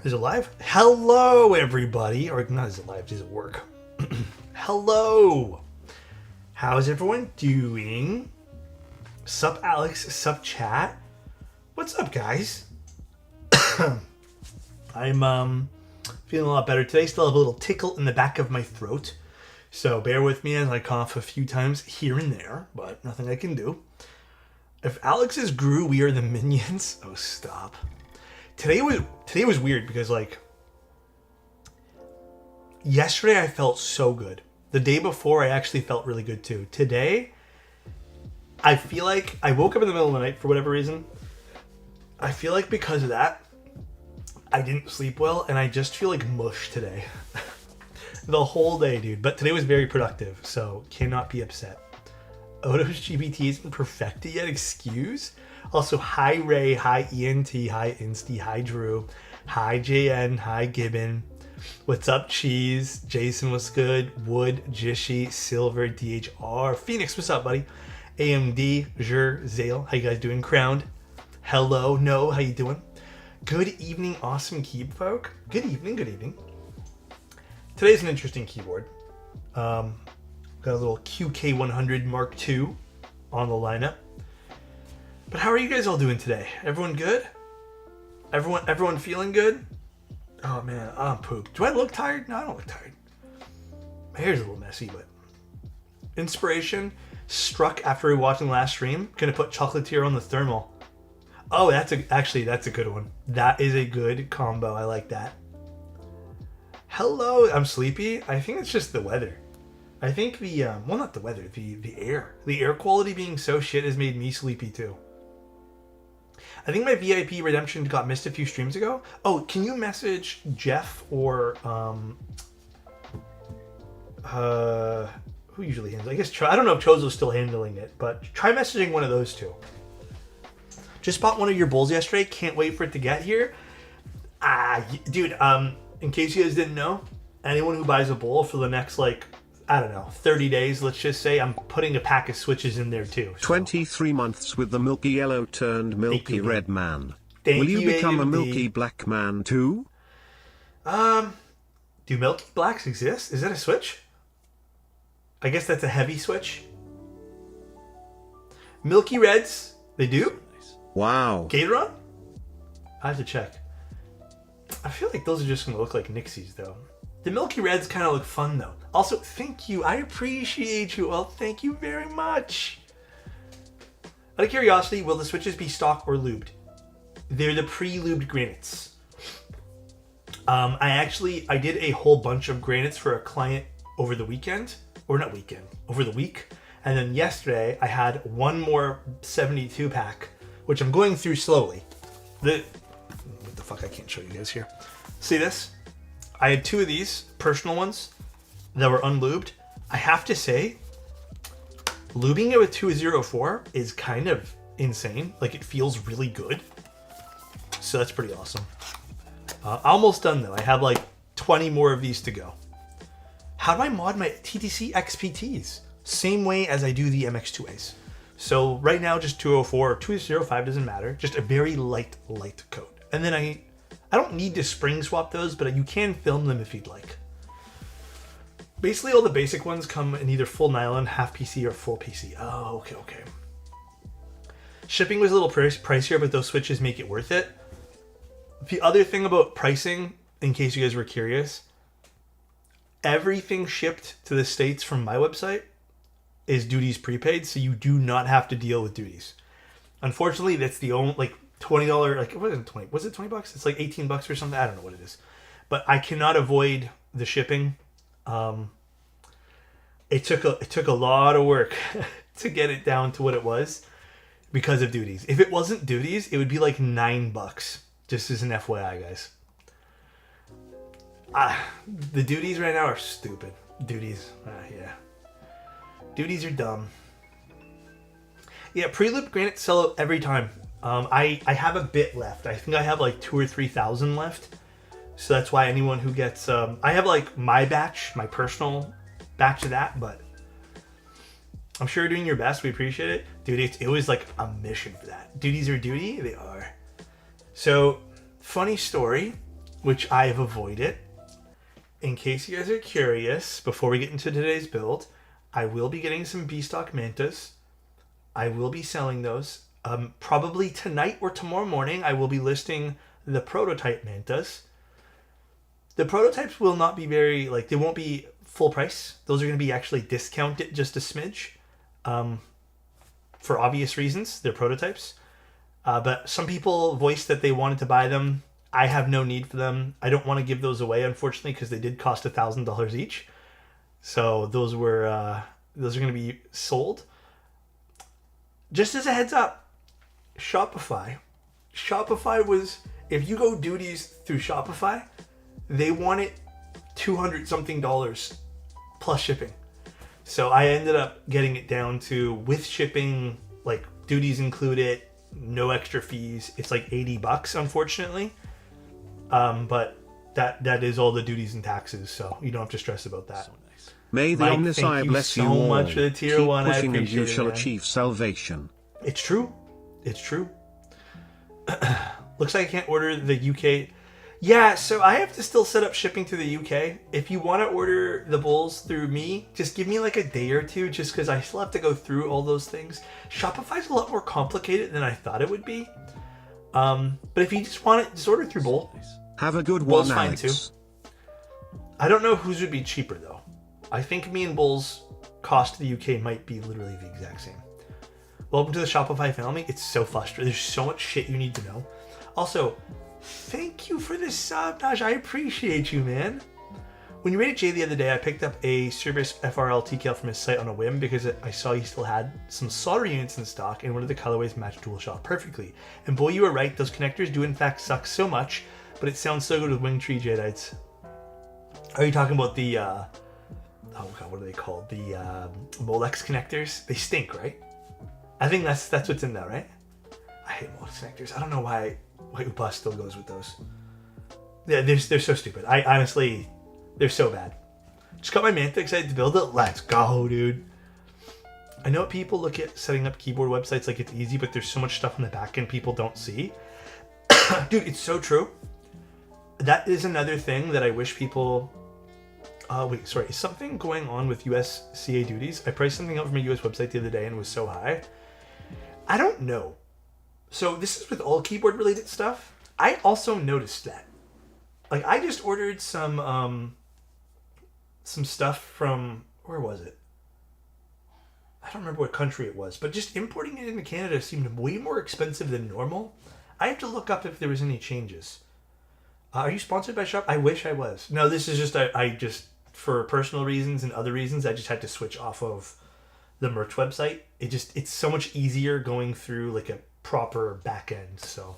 Is it live? Hello, everybody. Or not, is it live? Does it work? Hello. How's everyone doing? Sup, Alex? Sup, chat? What's up, guys? I'm feeling a lot better today. Still have a little tickle in the back of my throat. So bear with me as I cough a few times here and there, but nothing I can do. If Alex is Gru, we are the minions. Oh, stop. Today was weird because, like, yesterday I felt so good. The day before I actually felt really good too. Today, I feel like I woke up in the middle of the night for whatever reason. I feel like because of that, I didn't sleep well and I just feel like mush today. The whole day, dude. But today was very productive, so cannot be upset. Oto's GPT isn't perfected yet, excuse? Also, hi Ray, hi ENT, hi Insty, hi Drew, hi JN, hi Gibbon. What's up, Cheese? Jason, what's good? Wood, Jishi, Silver, DHR. Phoenix, what's up, buddy? AMD, Jur, Zale, how you guys doing? Crowned. Hello, No, how you doing? Good evening, awesome keep folk. Good evening, good evening. Today's an interesting keyboard. Got a little QK100 Mark II on the lineup. But how are you guys all doing today? Everyone good? Everyone feeling good? Oh man, I'm pooped. Do I look tired? No, I don't look tired. My hair's a little messy, but inspiration struck after watching last stream. Gonna put chocolatier on the thermal. Oh, that's a good one. That is a good combo. I like that. Hello, I'm sleepy. I think it's just the weather. I think the well, not the weather, the air. The air quality being so shit has made me sleepy too. I think my VIP redemption got missed a few streams ago. Oh, can you message Jeff or who usually handles? I guess I don't know if Chozo's still handling it, but try messaging one of those two. Just bought one of your bowls yesterday. Can't wait for it to get here. Dude. In case you guys didn't know, anyone who buys a bowl for the next, like, I don't know, 30 days, let's just say, I'm putting a pack of switches in there too. So. 23 months with the milky yellow turned milky red man. Will you become a milky black man too? Do milky blacks exist? Is that a switch? I guess that's a heavy switch. Milky reds, they do? Wow. Gatoron? I have to check. I feel like those are just going to look like Nixies, though. The Milky Reds kind of look fun, though. Also, thank you. I appreciate you. Well, thank you very much. Out of curiosity, will the switches be stock or lubed? They're the pre-lubed granites. I did a whole bunch of granites for a client over the weekend. Or not weekend. Over the week. And then yesterday, I had one more 72 pack, which I'm going through slowly. What the fuck, I can't show you guys here. See this? I had two of these personal ones that were unlubed. I have to say, lubing it with 204 is kind of insane. Like, it feels really good. So that's pretty awesome. Almost done though. I have like 20 more of these to go. How do I mod my TTC XPTs? Same way as I do the MX2As. So right now, just 204 or 205 doesn't matter. Just a very light coat. And then I don't need to spring swap those, but you can film them if you'd like. Basically, all the basic ones come in either full nylon, half PC, or full PC. Oh, okay. Shipping was a little pricier, but those switches make it worth it. The other thing about pricing, in case you guys were curious, everything shipped to the States from my website is duties prepaid, so you do not have to deal with duties. Unfortunately, that's the only, like, $20, like, it wasn't 20, was it 20 bucks? It's like 18 bucks or something. I don't know what it is, but I cannot avoid the shipping. It took a lot of work to get it down to what it was because of duties. If it wasn't duties, it would be like $9, just as an FYI, guys. The duties right now are stupid. Duties, yeah. Duties are dumb. Yeah, pre-loop granite sell out every time. I have a bit left. I think I have like 2,000 or 3,000 left. So that's why anyone who gets... I have like my batch, my personal batch of that, but I'm sure you're doing your best. We appreciate it. Dude, it was like a mission for that. Duties are duty? They are. So funny story, which I have avoided. In case you guys are curious, before we get into today's build, I will be getting some B-stock mantas. I will be selling those. Probably tonight or tomorrow morning, I will be listing the prototype mantas. The prototypes will not be very, like, they won't be full price. Those are going to be actually discounted just a smidge. For obvious reasons, they're prototypes. But some people voiced that they wanted to buy them. I have no need for them. I don't want to give those away, unfortunately, because they did cost $1,000 each. So those are going to be sold. Just as a heads up, Shopify was, if you go duties through Shopify, they want it $200 something plus shipping. So I ended up getting it down to, with shipping, like duties included, no extra fees. It's like $80, unfortunately. But that is all the duties and taxes, so you don't have to stress about that. So nice. May the Omnissiah bless you all. Much for the tier Keep 1. pushing I and you shall it, achieve salvation. It's true. It's true. Looks like I can't order the UK. Yeah, so I have to still set up shipping to the UK. If you want to order the bulls through me, just give me like a day or two, just because I still have to go through all those things. Shopify's a lot more complicated than I thought it would be. But if you just want it, just order through Bull. Have a good Bull's one, fine Alex. too. I don't know whose would be cheaper though. I think me and Bull's cost to the UK might be literally the exact same. Welcome to the Shopify family. It's so frustrating. There's so much shit you need to know. Also, thank you for this sub, Naj. I appreciate you, man. When you rated Jay the other day, I picked up a Cerberus FRL TKL from his site on a whim because I saw he still had some solder units in stock and one of the colorways matched DualShock perfectly. And boy, you were right. Those connectors do in fact suck so much, but it sounds so good with Wing Tree Jedites. Are you talking about the, oh god, what are they called? The Molex connectors? They stink, right? I think that's what's in there, right? I hate Molex connectors. I don't know why Upa still goes with those. Yeah, they're so stupid. I honestly, they're so bad. Just got my Manta, excited to build it. Let's go, dude. I know people look at setting up keyboard websites like it's easy, but there's so much stuff on the back end people don't see. Dude, it's so true. That is another thing that I wish people... wait, sorry. Is something going on with USCA duties? I priced something out from a US website the other day and it was so high. I don't know. So this is with all keyboard related stuff. I also noticed that. Like, I just ordered some stuff from... Where was it? I don't remember what country it was, but just importing it into Canada seemed way more expensive than normal. I have to look up if there was any changes. Are you sponsored by Shop? I wish I was. No, this is just, I just, for personal reasons and other reasons, I just had to switch off of the merch website. It's so much easier going through like a proper back end. So,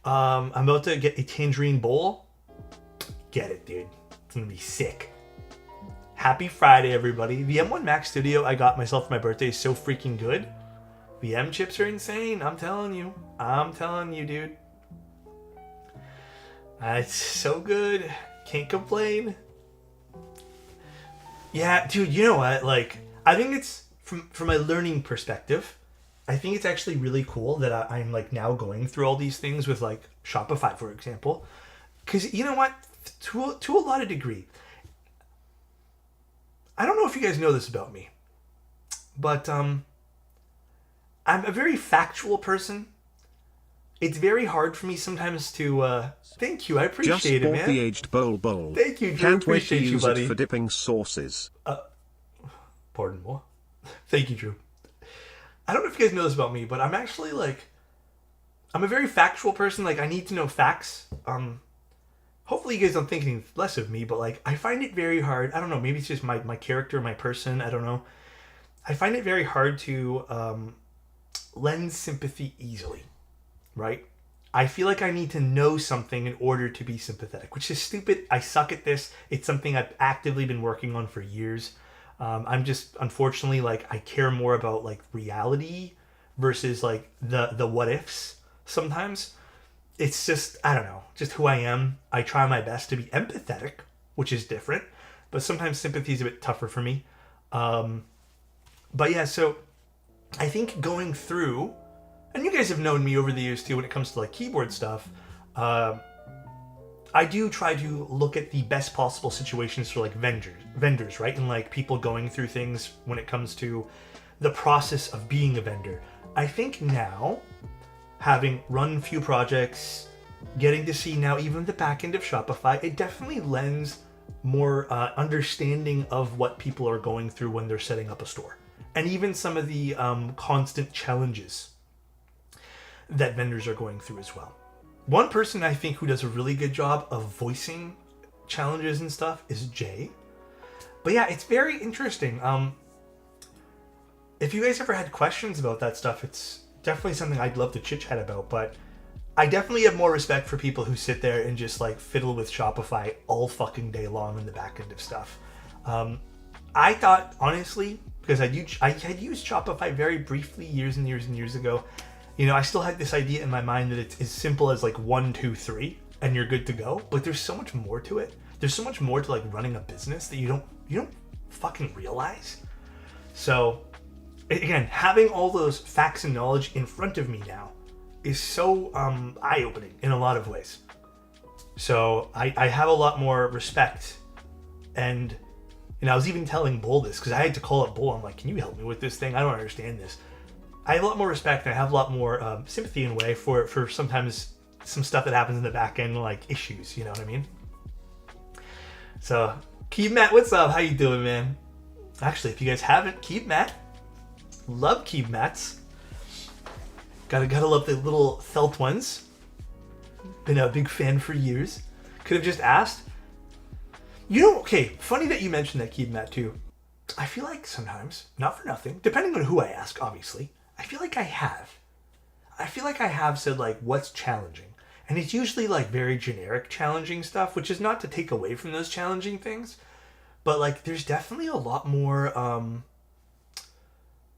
I'm about to get a Tangerine Bowl. Get it, dude. It's gonna be sick. Happy Friday, everybody. The M1 Max Studio I got myself for my birthday is so freaking good. The M chips are insane. I'm telling you. Dude. It's so good. Can't complain. Yeah, dude, you know what? Like, I think it's, from a learning perspective, I think it's actually really cool that I'm like now going through all these things with like Shopify, for example. Because you know what? To a lot of degree, I don't know if you guys know this about me, but I'm a very factual person. It's very hard for me sometimes to, thank you, I appreciate it, man. Just bought the aged bowl. Thank you, Drew. Can't wait to Appreciate you, use buddy. it for dipping sauces. Pardon me. Thank you, Drew. I don't know if you guys know this about me, but I'm actually like, I'm a very factual person. Like, I need to know facts. Hopefully you guys don't think anything less of me, but like, I find it very hard. I don't know, maybe it's just my character, my person, I don't know. I find it very hard to lend sympathy easily. Right? I feel like I need to know something in order to be sympathetic, which is stupid. I suck at this. It's something I've actively been working on for years. I'm just, unfortunately, like, I care more about like reality versus like the what ifs sometimes. It's just, I don't know, just who I am. I try my best to be empathetic, which is different, but sometimes sympathy is a bit tougher for me. But yeah, so I think going through, and you guys have known me over the years too when it comes to like keyboard stuff, I do try to look at the best possible situations for like vendors, right? And like people going through things when it comes to the process of being a vendor. I think now, having run a few projects, getting to see now even the back end of Shopify, it definitely lends more understanding of what people are going through when they're setting up a store. And even some of the constant challenges that vendors are going through as well. One person I think who does a really good job of voicing challenges and stuff is Jay. But yeah, it's very interesting. If you guys ever had questions about that stuff, it's definitely something I'd love to chit chat about. But I definitely have more respect for people who sit there and just like fiddle with Shopify all fucking day long in the back end of stuff. I thought, honestly, because I had used Shopify very briefly years and years and years ago, you know, I still had this idea in my mind that it's as simple as like 1, 2, 3 and you're good to go. But there's so much more to it. There's so much more to like running a business that you don't fucking realize. So again, having all those facts and knowledge in front of me now is so eye-opening in a lot of ways. So I have a lot more respect. And you know, I was even telling Bull this because I had to call up Bull. I'm like, can you help me with this thing? I don't understand this. I have a lot more respect and I have a lot more sympathy in a way for sometimes some stuff that happens in the back end, like issues, you know what I mean? So, Keep Matt, what's up? How you doing, man? Actually, if you guys haven't, Keep Matt. Love Keep Mats. Gotta love the little felt ones. Been a big fan for years. Could have just asked. You know, okay, funny that you mentioned that Keep Matt too. I feel like sometimes, not for nothing, depending on who I ask, obviously, I feel like I have said like, what's challenging? And it's usually like very generic challenging stuff, which is not to take away from those challenging things. But like, there's definitely a lot more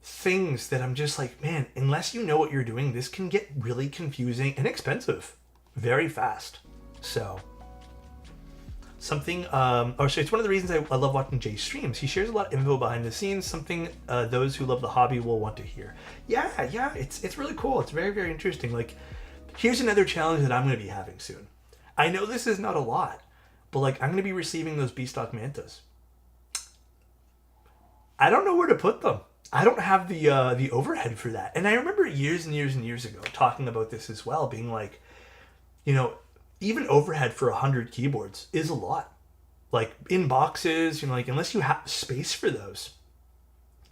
things that I'm just like, man, unless you know what you're doing, this can get really confusing and expensive very fast. So something, so it's one of the reasons I love watching Jay's streams. He shares a lot of info behind the scenes, something those who love the hobby will want to hear. Yeah, it's really cool. It's very, very interesting. Like, here's another challenge that I'm going to be having soon. I know this is not a lot, but like, I'm going to be receiving those B-stock mantas. I don't know where to put them. I don't have the overhead for that. And I remember years and years and years ago talking about this as well, being like, you know, even overhead for 100 keyboards is a lot. Like in boxes, you know, like unless you have space for those,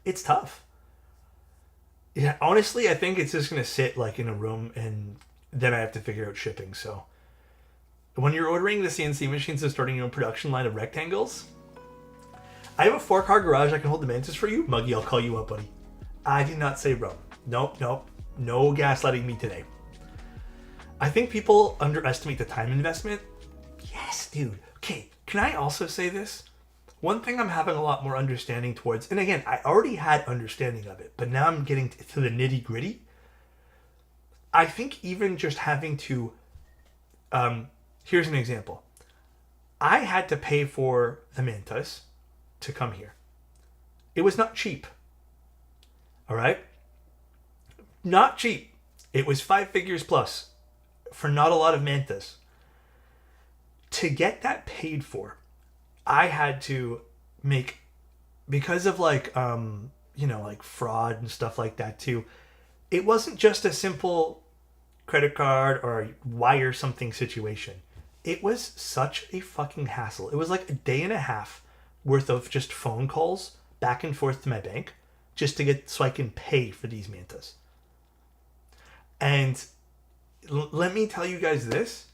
it's tough. Yeah, honestly, I think it's just going to sit like in a room and then I have to figure out shipping. So when you're ordering the CNC machines and starting your own production line of rectangles, I have a 4-car garage. I can hold the mantis for you. Muggy, I'll call you up, buddy. I did not say Rome. Nope. No gaslighting me today. I think people underestimate the time investment. Yes, dude. Okay, can I also say this? One thing I'm having a lot more understanding towards, and again, I already had understanding of it, but now I'm getting to the nitty gritty. I think even just having to, here's an example. I had to pay for the mantas to come here. It was not cheap. All right? Not cheap. It was 5 figures plus for not a lot of mantas. To get that paid for, I had to make, because of like, you know, like fraud and stuff like that too. It wasn't just a simple credit card or wire something situation. It was such a fucking hassle. It was like a day and a half worth of just phone calls back and forth to my bank just to get, so I can pay for these mantas. And let me tell you guys this.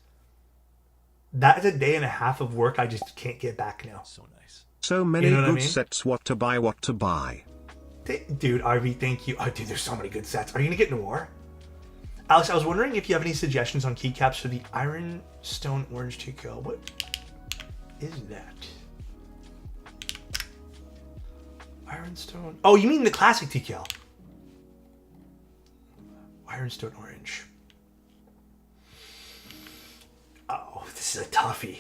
That is a day and a half of work I just can't get back now. So nice. So many you know good I mean? sets. What to buy, what to buy. Dude, RV, thank you. Oh, dude, there's so many good sets. Are you going to get Noir? Alex, I was wondering if you have any suggestions on keycaps for the Ironstone Orange TKL. What is that? Ironstone. Oh, you mean the classic TKL? Ironstone Orange. Oh, this is a toughie.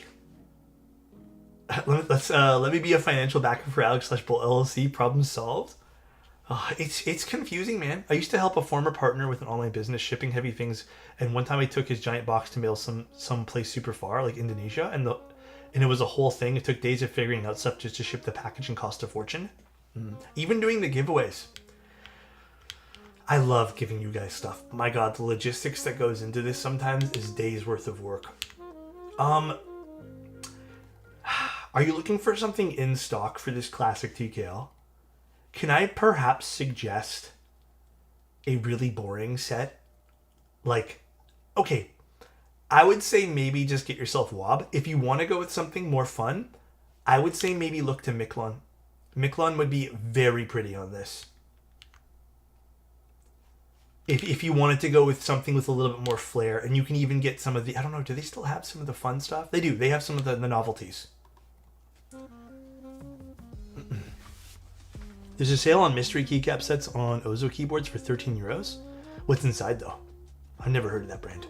Let me be a financial backer for Alex /Bull LLC. Problem solved. It's confusing, man. I used to help a former partner with an online business shipping heavy things, and one time I took his giant box to mail some place super far, like Indonesia, and it was a whole thing. It took days of figuring out stuff just to ship the package and cost a fortune. Even doing the giveaways. I love giving you guys stuff. My God, the logistics that goes into this sometimes is days worth of work. Are you looking for something in stock for this classic TKL? Can I perhaps suggest a really boring set? Like, okay, I would say maybe just get yourself Wob. If you want to go with something more fun, I would say maybe look to Miklon. Miklon would be very pretty on this. If you wanted to go with something with a little bit more flair, and you can even get some of the, I don't know, do they still have some of the fun stuff? They do. They have some of the novelties. There's a sale on mystery keycap sets on Ozo keyboards for 13 euros. What's inside though? I've never heard of that brand.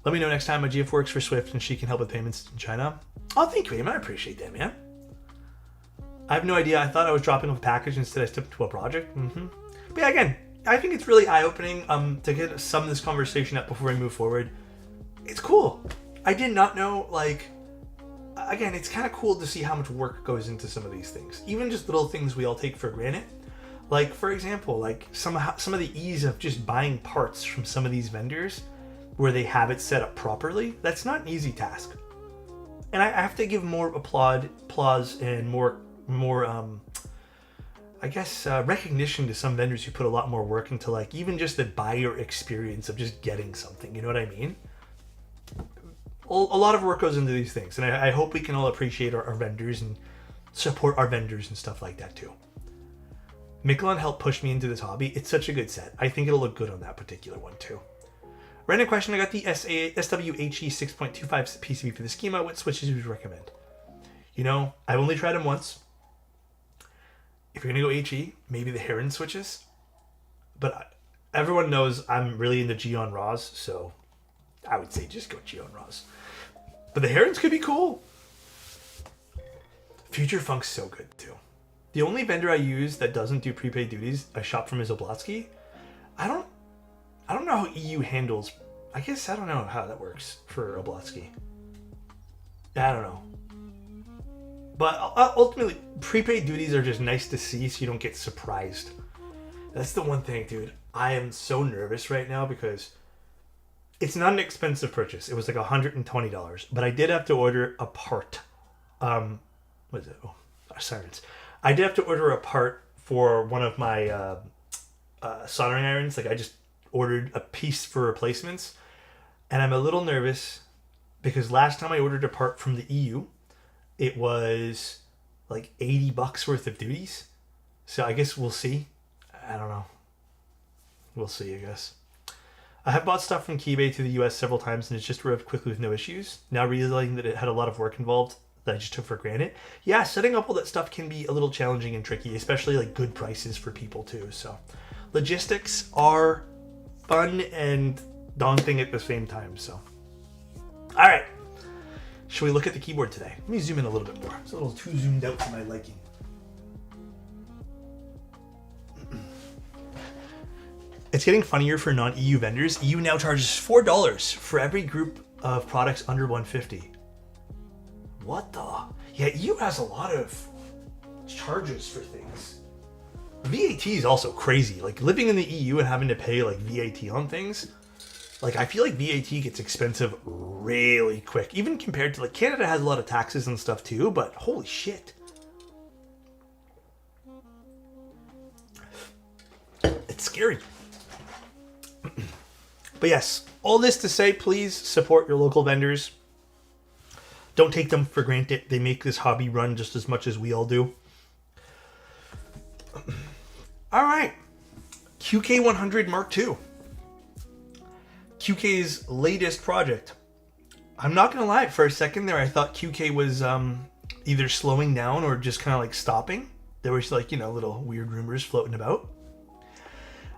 Let me know next time my GF works for Swift and she can help with payments in China. Oh, thank you, man. I appreciate that, man. I have no idea. I thought I was dropping off a package instead I stepped to a project. But yeah, again, I think it's really eye-opening to get some of this conversation up before we move forward. It's cool. I did not know, like, again, it's kind of cool to see how much work goes into some of these things. Even just little things we all take for granted. Like, for example, like some of the ease of just buying parts from some of these vendors where they have it set up properly. That's not an easy task. And I have to give more applause and more recognition to some vendors who put a lot more work into, like, even just the buyer experience of just getting something. You know what I mean? A lot of work goes into these things, and I hope we can all appreciate our vendors and support our vendors and stuff like that too. Miklon helped push me into this hobby. It's such a good set. I think it'll look good on that particular one too. Random question: I got the SWHE 6.25 PCB for the schema. What switches would you recommend? You know, I've only tried them once. If you're gonna go HE, maybe the Heron switches. But everyone knows I'm really into Geon Raws, so I would say just go Geon Raws. But the Herons could be cool. Future Funk's so good too. The only vendor I use that doesn't do prepaid duties, I shop from, is Oblatsky. I don't know how EU handles. I guess I don't know how that works for Oblatsky. I don't know. But ultimately, prepaid duties are just nice to see so you don't get surprised. That's the one thing, dude. I am so nervous right now because it's not an expensive purchase. It was like $120, but I did have to order a part. What is it? Oh, sirens. I did have to order a part for one of my soldering irons. Like, I just ordered a piece for replacements, and I'm a little nervous because last time I ordered a part from the EU, it was like $80 worth of duties. So I guess we'll see. I don't know. We'll see, I guess. I have bought stuff from Keybay to the US several times and it's just arrived quickly with no issues. Now realizing that it had a lot of work involved that I just took for granted. Yeah, setting up all that stuff can be a little challenging and tricky, especially like good prices for people too. So logistics are fun and daunting at the same time. So, all right. Should we look at the keyboard today? Let me zoom in a little bit more. It's a little too zoomed out for my liking. It's getting funnier for non-EU vendors. EU now charges $4 for every group of products under 150. What the? Yeah, EU has a lot of charges for things. VAT is also crazy. Like, living in the EU and having to pay like VAT on things. Like, I feel like VAT gets expensive really quick. Even compared to, like, Canada has a lot of taxes and stuff too, but holy shit. It's scary. But yes, all this to say, please support your local vendors. Don't take them for granted. They make this hobby run just as much as we all do. All right. QK100 Mark II. QK's latest project. I'm not going to lie. For a second there, I thought QK was either slowing down or just kind of like stopping. There was, like, you know, little weird rumors floating about.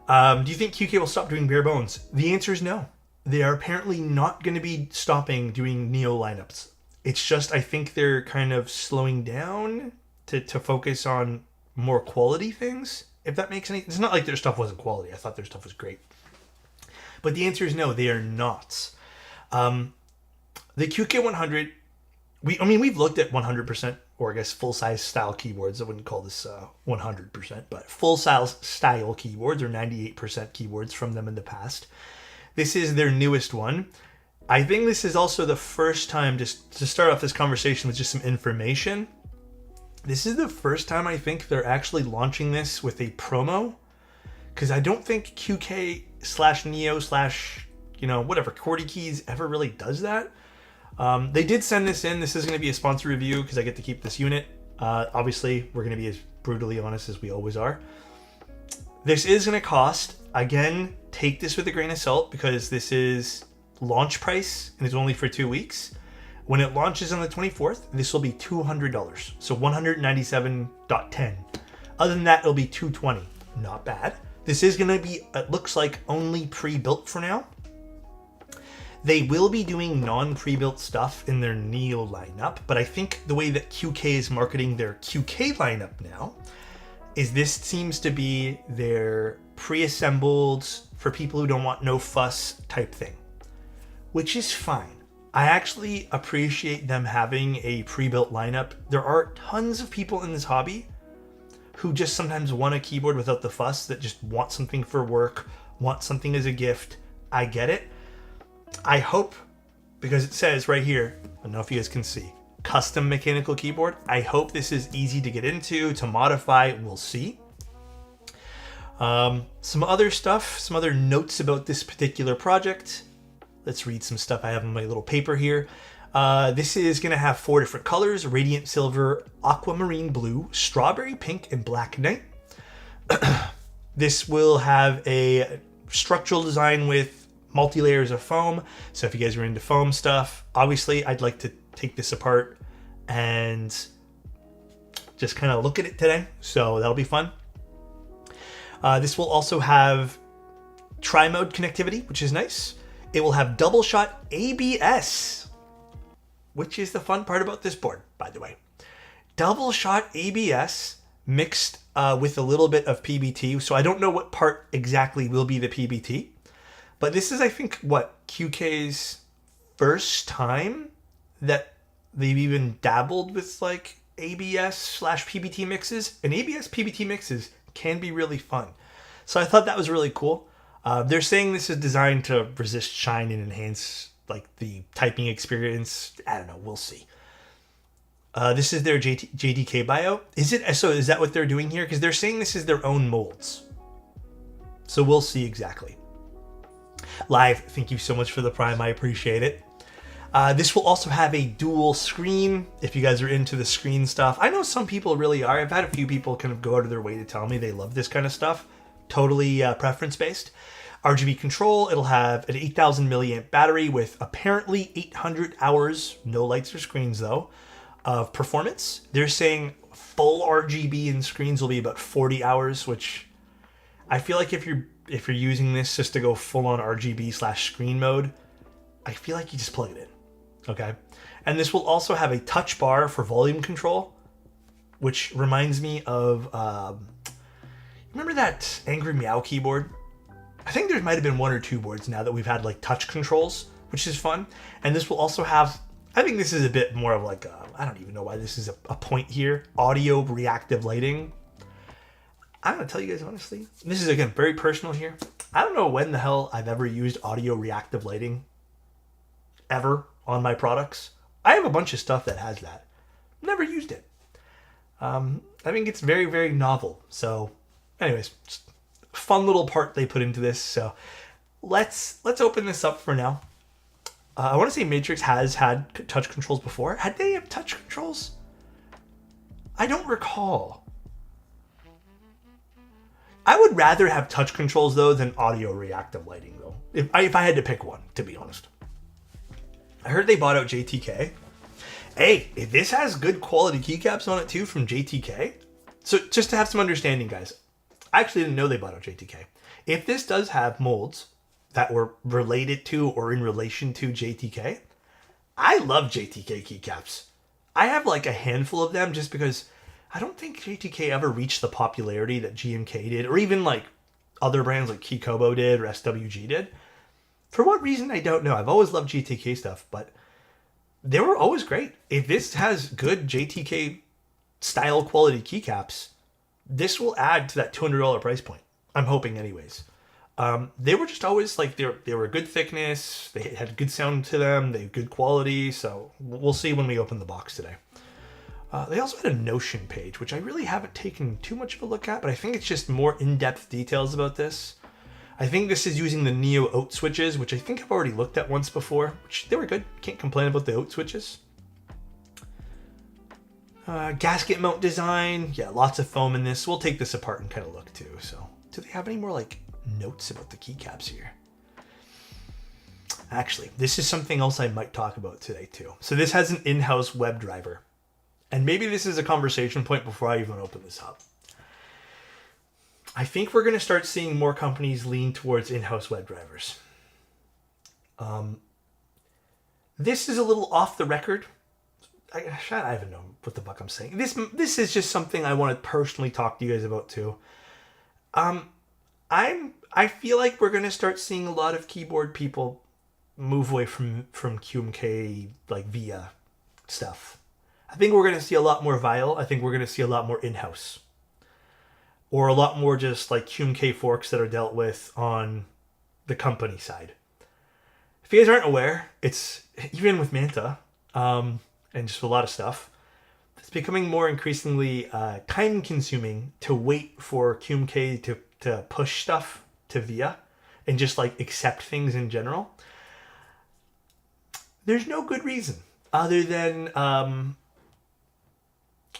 Do you think QK will stop doing bare bones? The answer is no. They are apparently not going to be stopping doing Neo lineups. It's just, I think they're kind of slowing down to focus on more quality things, if that makes any... It's not like their stuff wasn't quality. I thought their stuff was great. But the answer is no, they are not. The QK100, we've looked at 100%, or I guess full-size style keyboards. I wouldn't call this 100%, but full-size style keyboards, or 98% keyboards from them in the past. This is their newest one. I think this is also the first time, just to start off this conversation with just some information, this is the first time I think they're actually launching this with a promo, because I don't think QK/Neo/ whatever, QWERTY Keys ever really does that. They did send this in. This is going to be a sponsor review because I get to keep this unit. Obviously, we're going to be as brutally honest as we always are. This is going to cost, again, take this with a grain of salt because this is launch price and it's only for 2 weeks. When it launches on the 24th, this will be $200. So $197.10. Other than that, it'll be $220. Not bad. This is going to be, it looks like, only pre-built for now. They will be doing non-pre-built stuff in their Neo lineup, but I think the way that QK is marketing their QK lineup now is this seems to be their pre-assembled, for people who don't want no fuss type thing, which is fine. I actually appreciate them having a pre-built lineup. There are tons of people in this hobby who just sometimes want a keyboard without the fuss, that just want something for work, want something as a gift. I get it. I hope, because it says right here, I don't know if you guys can see, custom mechanical keyboard. I hope this is easy to get into, to modify. We'll see. Some other stuff, some other notes about this particular project. Let's read some stuff I have on my little paper here. This is going to have 4 different colors: radiant silver, aquamarine blue, strawberry pink, and black night. This will have a structural design with multi-layers of foam. So if you guys are into foam stuff, obviously I'd like to take this apart and just kind of look at it today. So that'll be fun. This will also have tri-mode connectivity, which is nice. It will have double shot ABS, which is the fun part about this board, by the way. Double shot ABS mixed with a little bit of PBT. So I don't know what part exactly will be the PBT, but this is, I think, what, QK's first time that they've even dabbled with like ABS/PBT mixes, and ABS PBT mixes can be really fun. So I thought that was really cool. They're saying this is designed to resist shine and enhance like the typing experience. I don't know. We'll see. This is their JDK bio. Is that what they're doing here? Because they're saying this is their own molds. So we'll see exactly. Live, thank you so much for the Prime. I appreciate it. This will also have a dual screen if you guys are into the screen stuff. I know some people really are. I've had a few people kind of go out of their way to tell me they love this kind of stuff. Totally preference-based. RGB control, it'll have an 8,000 milliamp battery with apparently 800 hours, no lights or screens though, of performance. They're saying full RGB in screens will be about 40 hours, which I feel like if you're using this just to go full-on RGB/screen mode, I feel like you just plug it in, okay? And this will also have a touch bar for volume control, which reminds me of, remember that Angry Meow keyboard? I think there might have been 1 or 2 boards now that we've had like touch controls, which is fun. And this will also have, I think this is a bit more of like, I don't even know why this is a point here, audio reactive lighting. I'm going to tell you guys honestly, this is again very personal here. I don't know when the hell I've ever used audio reactive lighting ever on my products. I have a bunch of stuff that has that. Never used it. I think it's very, very novel. So anyways, just fun little part they put into this. So let's open this up for now. I want to say Matrix has had touch controls before. Had they have touch controls? I don't recall. I would rather have touch controls though than audio reactive lighting though. If I had to pick one, to be honest. I heard they bought out JTK. Hey, if this has good quality keycaps on it too from JTK. So just to have some understanding, guys. I actually didn't know they bought out JTK. If this does have molds that were related to or in relation to JTK, I love JTK keycaps. I have like a handful of them just because I don't think JTK ever reached the popularity that GMK did, or even like other brands like Kikobo did or SWG did. For what reason, I don't know. I've always loved GTK stuff, but they were always great. If this has good JTK style quality keycaps, this will add to that $200 price point. I'm hoping anyways. They were just always like, they were good thickness, they had good sound to them, they had good quality, so we'll see when we open the box today. They also had a Notion page, which I really haven't taken too much of a look at, but I think it's just more in-depth details about this. I think this is using the Neo Oat switches, which I think I've already looked at once before, which they were good. Can't complain about the Oat switches. Gasket mount design. Yeah, lots of foam in this. We'll take this apart and kind of look too. So, do they have any more like notes about the keycaps here? Actually, this is something else I might talk about today too. So this has an in-house web driver. And maybe this is a conversation point before I even open this up. I think we're going to start seeing more companies lean towards in-house web drivers. This is a little off the record. I don't even know what the fuck I'm saying. This is just something I want to personally talk to you guys about too. I feel like we're going to start seeing a lot of keyboard people move away from QMK like VIA stuff. I think we're going to see a lot more Vial. I think we're going to see a lot more in-house. Or a lot more just like QMK forks that are dealt with on the company side. If you guys aren't aware, it's even with Manta and just a lot of stuff, it's becoming more increasingly time-consuming to wait for QMK to push stuff to VIA and just like accept things in general. There's no good reason other than...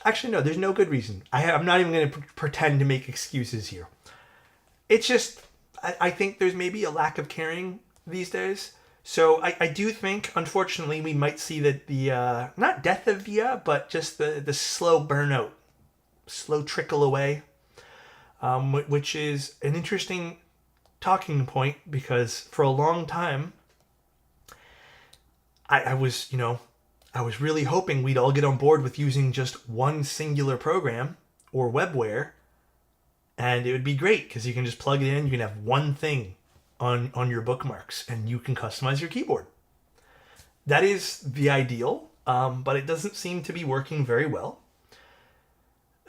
Actually, no, there's no good reason. I'm not even going to pretend to make excuses here. It's just, I think there's maybe a lack of caring these days. So I do think, unfortunately, we might see that the, not death of VIA, but just the slow burnout, slow trickle away, which is an interesting talking point because for a long time, I was really hoping we'd all get on board with using just one singular program or webware, and it would be great because you can just plug it in. You can have one thing on your bookmarks, and you can customize your keyboard. That is the ideal, but it doesn't seem to be working very well.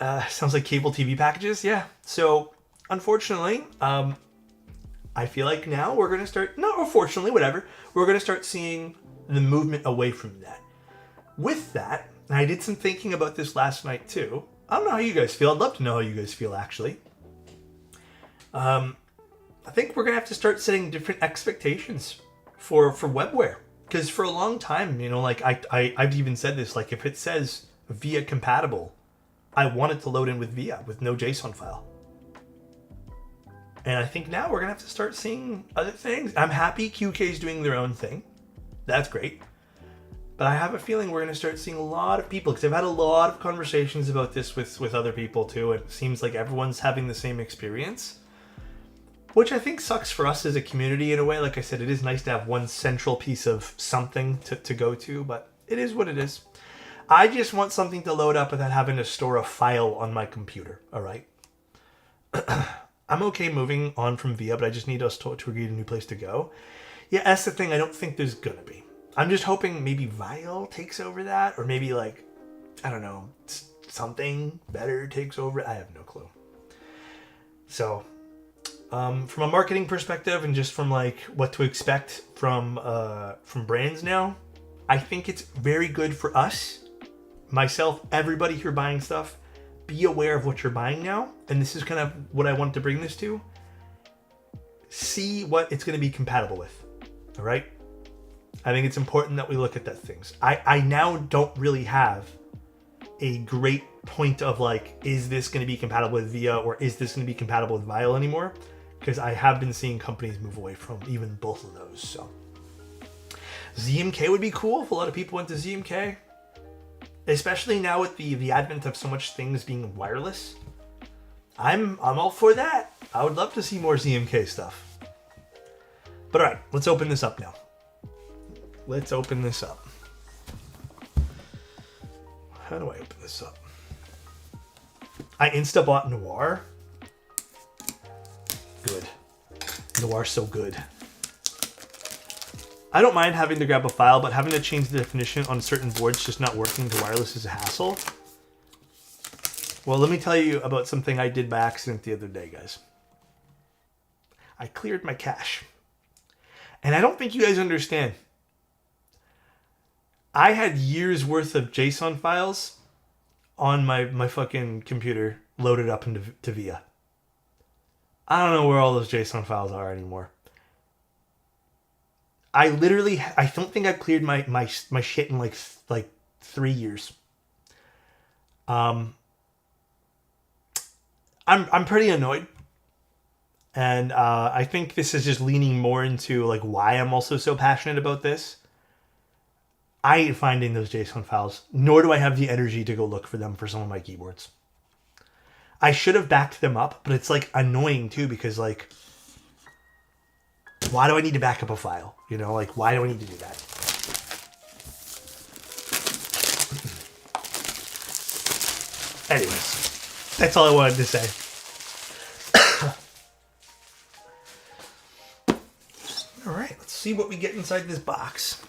Sounds like cable TV packages, yeah. So, unfortunately, I feel like now we're going to start... No, unfortunately, whatever. We're going to start seeing the movement away from that. With that, and I did some thinking about this last night too. I don't know how you guys feel. I'd love to know how you guys feel, actually. I think we're going to have to start setting different expectations for webware. Because for a long time, like I've even said this, like if it says VIA compatible, I want it to load in with VIA with no JSON file. And I think now we're going to have to start seeing other things. I'm happy QK is doing their own thing. That's great. But I have a feeling we're going to start seeing a lot of people, because I've had a lot of conversations about this with other people too. It seems like everyone's having the same experience, which I think sucks for us as a community in a way. Like I said, it is nice to have one central piece of something to go to, but it is what it is. I just want something to load up without having to store a file on my computer, all right? I'm okay moving on from VIA, but I just need us to agree to a new place to go. Yeah, that's the thing. I don't think there's going to be. I'm just hoping maybe Vial takes over that, or maybe like, I don't know, something better takes over. I have no clue. So, from a marketing perspective and just from like what to expect from brands now, I think it's very good for us, myself, everybody here buying stuff. Be aware of what you're buying now, and this is kind of what I want to bring this to. See what it's going to be compatible with. All right. I think it's important that we look at that things. I now don't really have a great point of like, is this going to be compatible with VIA or is this going to be compatible with Vial anymore? Because I have been seeing companies move away from even both of those. So ZMK would be cool if a lot of people went to ZMK, especially now with the advent of so much things being wireless. I'm all for that. I would love to see more ZMK stuff. But all right, let's open this up now. Let's open this up. How do I open this up? I insta-bought Noir. Good. Noir's so good. I don't mind having to grab a file, but having to change the definition on certain boards just not working to wireless is a hassle. Well, let me tell you about something I did by accident the other day, guys. I cleared my cache. And I don't think you guys understand. I had years worth of JSON files on my fucking computer loaded up into VIA. I don't know where all those JSON files are anymore. I don't think I've cleared my shit in like 3 years. I'm pretty annoyed. And I think this is just leaning more into like why I'm also so passionate about this. I ain't finding those JSON files, nor do I have the energy to go look for them for some of my keyboards. I should have backed them up, but it's like annoying too because like, why do I need to back up a file? You know, like why do I need to do that? Anyways, that's all I wanted to say. All right, let's see what we get inside this box.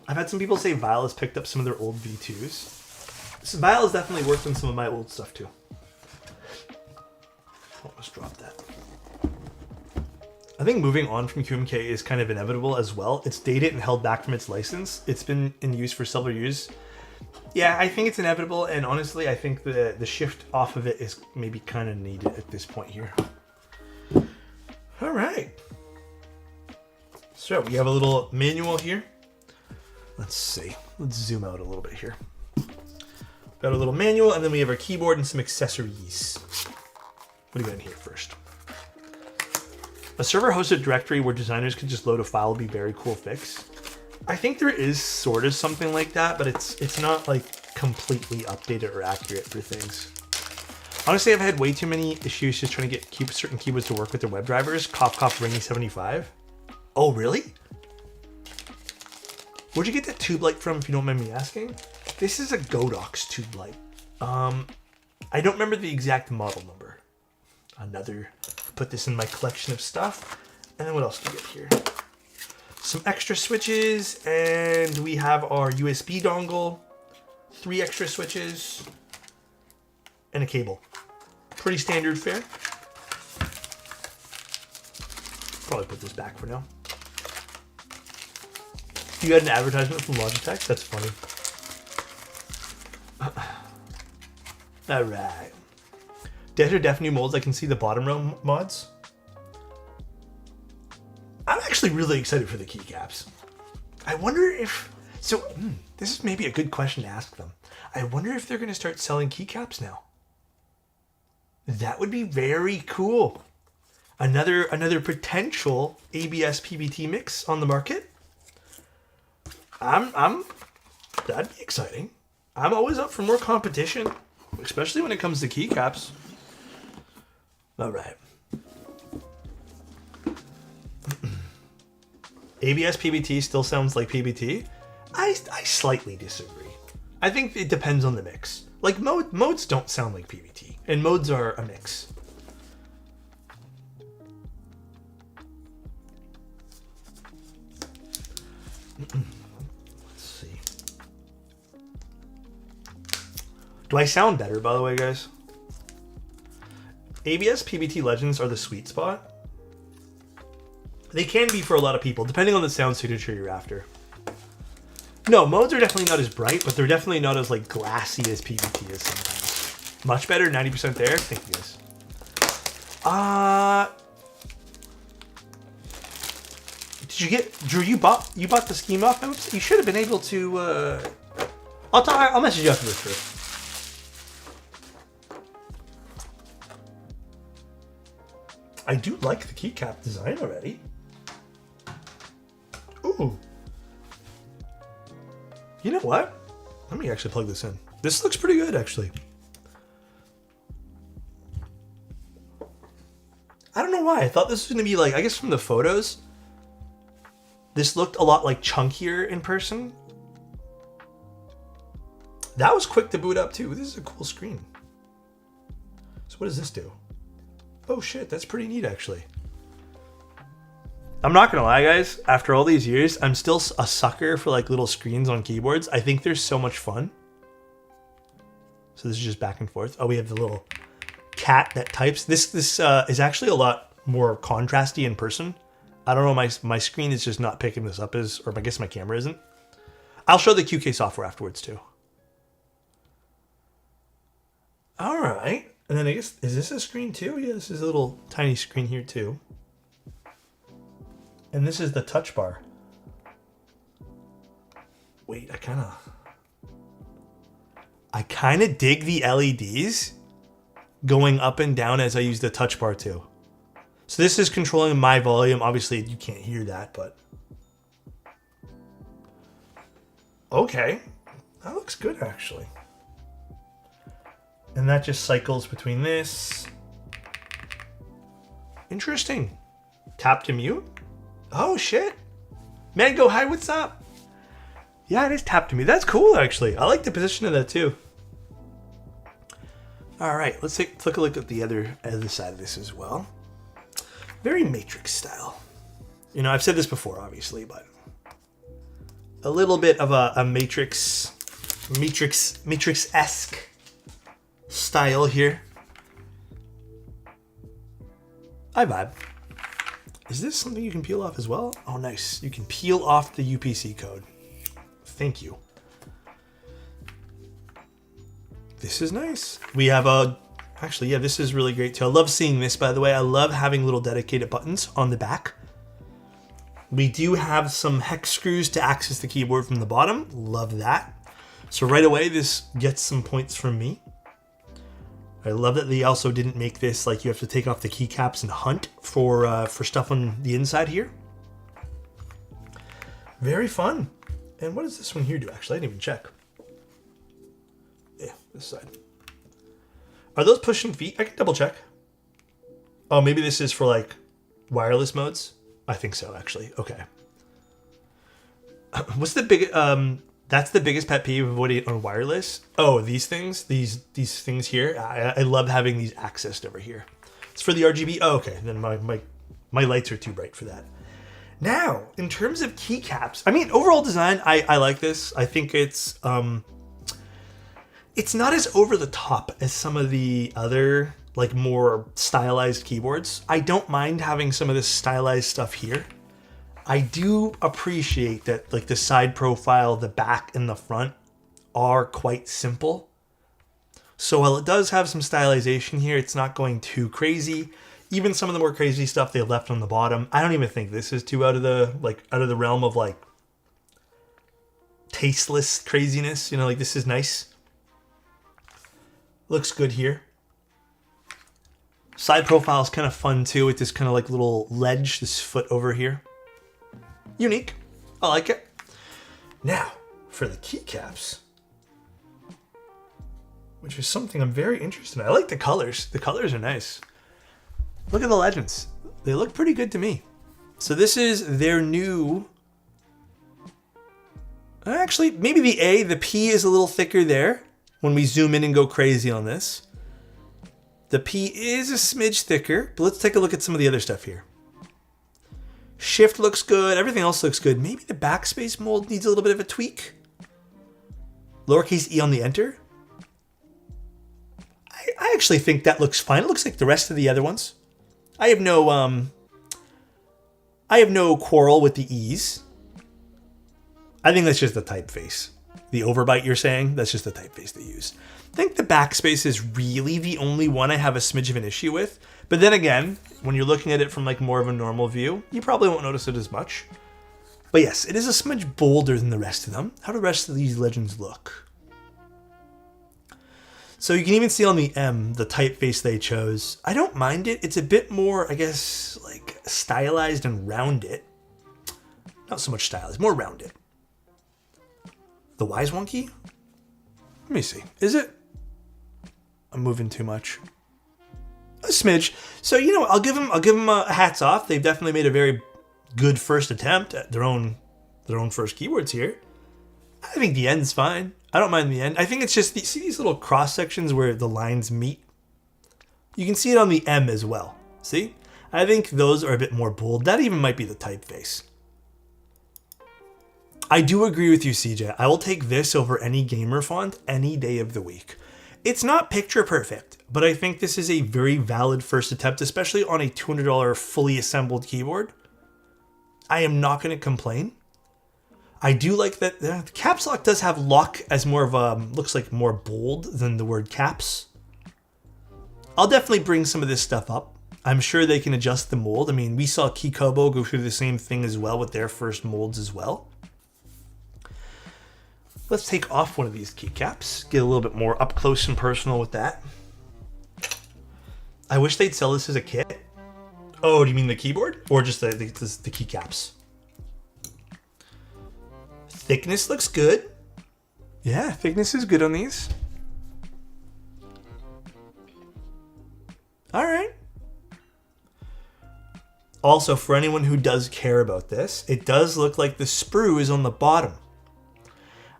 I've had some people say Vile has picked up some of their old V2s. Vile has definitely worked on some of my old stuff too. Almost dropped that. I think moving on from QMK is kind of inevitable as well. It's dated and held back from its license. It's been in use for several years. Yeah, I think it's inevitable, and honestly, I think the shift off of it is maybe kind of needed at this point here. All right. So we have a little manual here. Let's see. Let's zoom out a little bit here. Got a little manual, and then we have our keyboard and some accessories. What do we got in here first? A server-hosted directory where designers could just load a file would be a very cool fix. I think there is sort of something like that, but it's not like completely updated or accurate for things. Honestly, I've had way too many issues just trying to get certain keyboards to work with their web drivers. Cough Ringy 75. Oh, really? Where'd you get that tube light from, if you don't mind me asking? This is a Godox tube light. I don't remember the exact model number. Put this in my collection of stuff. And then what else do we get here? Some extra switches, and we have our USB dongle, 3 extra switches, and a cable. Pretty standard fare. Probably put this back for now. You got an advertisement from Logitech? That's funny. All right. Def new molds. I can see the bottom row mods. I'm actually really excited for the keycaps. I wonder if... So, this is maybe a good question to ask them. I wonder if they're going to start selling keycaps now. That would be very cool. Another potential ABS PBT mix on the market. That'd be exciting. I'm always up for more competition, especially when it comes to keycaps. All right. ABS PBT still sounds like PBT. I slightly disagree. I think it depends on the mix. Like modes don't sound like PBT, and modes are a mix. Let's see. Do I sound better, by the way, guys? ABS PBT Legends are the sweet spot. They can be for a lot of people, depending on the sound signature you're after. No, modes are definitely not as bright, but they're definitely not as like glassy as PBT is sometimes. Much better, 90% there. Thank you guys. Did you get Drew? You bought the schema notes. You should have been able to. I'll message you after this, Drew. I do like the keycap design already. Ooh. You know what? Let me actually plug this in. This looks pretty good, actually. I don't know why. I thought this was going to be like, I guess from the photos, this looked a lot like chunkier in person. That was quick to boot up too. This is a cool screen. So what does this do? Oh shit, that's pretty neat actually. I'm not gonna lie, guys. After all these years, I'm still a sucker for like little screens on keyboards. I think they're so much fun. So this is just back and forth. Oh, we have the little cat that types. This is actually a lot more contrasty in person. I don't know, my screen is just not picking this up or I guess my camera isn't. I'll show the QK software afterwards too. All right. And then I guess, is this a screen too? Yeah, this is a little tiny screen here too. And this is the touch bar. Wait, I kind of dig the LEDs going up and down as I use the touch bar too. So this is controlling my volume. Obviously you can't hear that, but. Okay, that looks good actually. And that just cycles between this. Interesting. Tap to mute. Oh shit. Mango, hi, what's up? Yeah, it is tap to mute. That's cool actually. I like the position of that too. All right, let's take a look at the other side of this as well. Very Matrix style. You know, I've said this before, obviously, but a little bit of a Matrix-esque style here. I vibe. Is this something you can peel off as well? Oh, nice. You can peel off the UPC code. Thank you. This is nice. We have actually, yeah, this is really great too. I love seeing this, by the way. I love having little dedicated buttons on the back. We do have some hex screws to access the keyboard from the bottom. Love that. So right away, this gets some points from me. I love that they also didn't make this like you have to take off the keycaps and hunt for stuff on the inside here. Very fun. And what does this one here do? Actually, I didn't even check. Yeah, this side. Are those pushing feet? I can double check. Oh, maybe this is for like wireless modes. I think so, actually. Okay. What's the big? That's the biggest pet peeve of avoiding on wireless. Oh, these things, these things here. I love having these accessed over here. It's for the RGB. Oh, okay. Then my lights are too bright for that. Now, in terms of keycaps, I mean, overall design, I like this. I think it's not as over the top as some of the other like more stylized keyboards. I don't mind having some of this stylized stuff here. I do appreciate that like the side profile, the back and the front are quite simple. So while it does have some stylization here, it's not going too crazy. Even some of the more crazy stuff they left on the bottom, I don't even think this is too out of the realm of like tasteless craziness. You know, like this is nice. Looks good here. Side profile is kind of fun too with this kind of like little ledge, this foot over here. Unique. I like it. Now, for the keycaps, which is something I'm very interested in. I like the colors. The colors are nice. Look at the legends. They look pretty good to me. So this is their new... Actually, maybe the A, the P is a little thicker there when we zoom in and go crazy on this. The P is a smidge thicker, but let's take a look at some of the other stuff here. Shift looks good. Everything else looks good. Maybe the backspace mold needs a little bit of a tweak. Lowercase e on the enter. I actually think that looks fine. It looks like the rest of the other ones. I have no quarrel with the e's. I think that's just the typeface. The overbite you're saying, that's just the typeface they use. I think the backspace is really the only one I have a smidge of an issue with. But then again, when you're looking at it from like more of a normal view, you probably won't notice it as much. But yes, it is a smidge bolder than the rest of them. How do the rest of these legends look? So you can even see on the M, the typeface they chose. I don't mind it. It's a bit more, I guess, like stylized and rounded. Not so much stylized, more rounded. The Y is wonky? Let me see. Is it? I'm moving too much. A smidge. So, you know, I'll give them a hats off. They've definitely made a very good first attempt at their own first keyboards here. I think the end's fine. I don't mind the end. I think it's just, see these little cross sections where the lines meet? You can see it on the M as well. See? I think those are a bit more bold. That even might be the typeface. I do agree with you, CJ. I will take this over any gamer font any day of the week. It's not picture perfect, but I think this is a very valid first attempt, especially on a $200 fully assembled keyboard. I am not going to complain. I do like that the caps lock does have lock as more of a, looks like more bold than the word caps. I'll definitely bring some of this stuff up. I'm sure they can adjust the mold. I mean, we saw Kikobo go through the same thing as well with their first molds as well. Let's take off one of these keycaps, get a little bit more up close and personal with that. I wish they'd sell this as a kit. Oh, do you mean the keyboard? Or just the keycaps? Thickness looks good. Yeah, thickness is good on these. All right. Also, for anyone who does care about this, it does look like the sprue is on the bottom.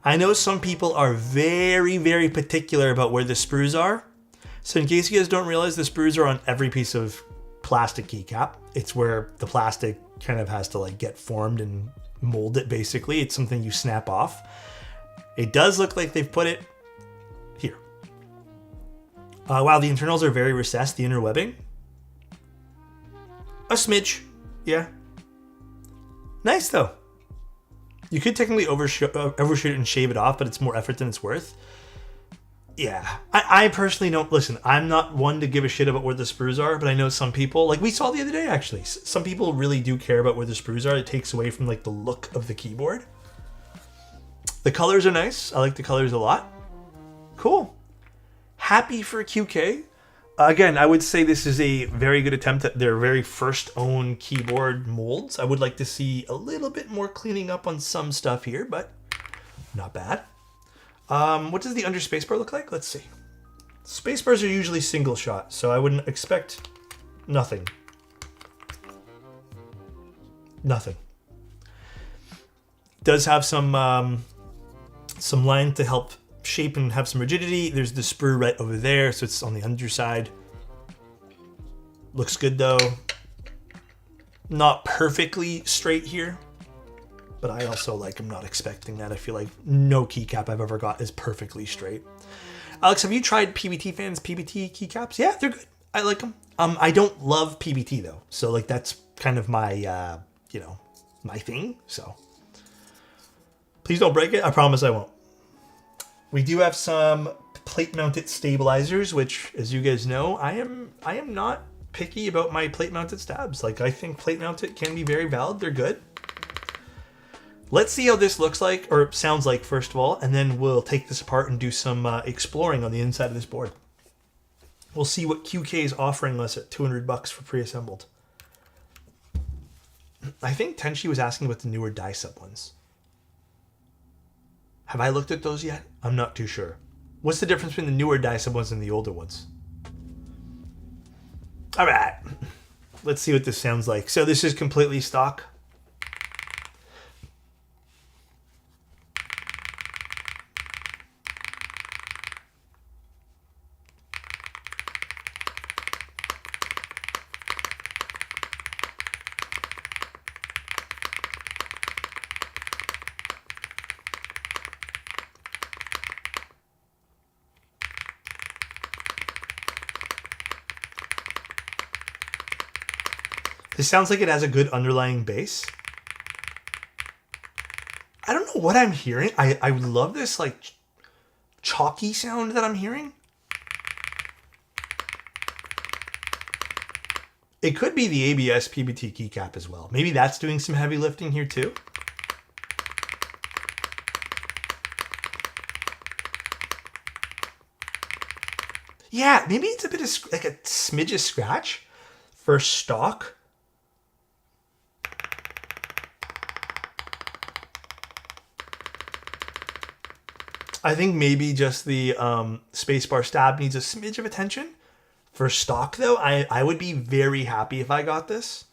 I know some people are very, very particular about where the sprues are. So in case you guys don't realize, the sprues are on every piece of plastic keycap. It's where the plastic kind of has to like get formed and mold it basically. It's something you snap off. It does look like they've put it here. Wow, the internals are very recessed, the inner webbing. A smidge, yeah. Nice though. You could technically overshoot it and shave it off, but it's more effort than it's worth. Yeah, I personally don't, listen, I'm not one to give a shit about where the sprues are, but I know some people, like we saw the other day actually, some people really do care about where the sprues are. It takes away from like the look of the keyboard. The colors are nice. I like the colors a lot. Cool. Happy for QK. Again, I would say this is a very good attempt at their very first own keyboard molds. I would like to see a little bit more cleaning up on some stuff here, but not bad. What does the under spacebar look like? Let's see. Spacebars are usually single shot, so I wouldn't expect nothing. Nothing. Does have some line to help shape and have some rigidity. There's the sprue right over there, so it's on the underside. Looks good though. Not perfectly straight here, but I also I'm not expecting that. I feel like no keycap I've ever got is perfectly straight. Alex, have you tried PBT fans PBT keycaps? Yeah, they're good. I like them. I don't love PBT though, so that's kind of my my thing. So please don't break it. I promise I won't. We do have some plate-mounted stabilizers, which, as you guys know, I am not picky about my plate-mounted stabs. I think plate-mounted can be very valid. They're good. Let's see how this looks like, or sounds like, first of all, and then we'll take this apart and do some exploring on the inside of this board. We'll see what QK is offering us at $200 for pre-assembled. I think Tenchi was asking about the newer die sub ones. Have I looked at those yet? I'm not too sure. What's the difference between the newer die sub ones and the older ones? All right, let's see what this sounds like. So this is completely stock. This sounds like it has a good underlying bass. I don't know what I'm hearing. I love this chalky sound that I'm hearing. It could be the ABS PBT keycap as well. Maybe that's doing some heavy lifting here too. Yeah, maybe it's a bit of a smidge of scratch for stock. I think maybe just the spacebar stab needs a smidge of attention. For stock, though, I would be very happy if I got this.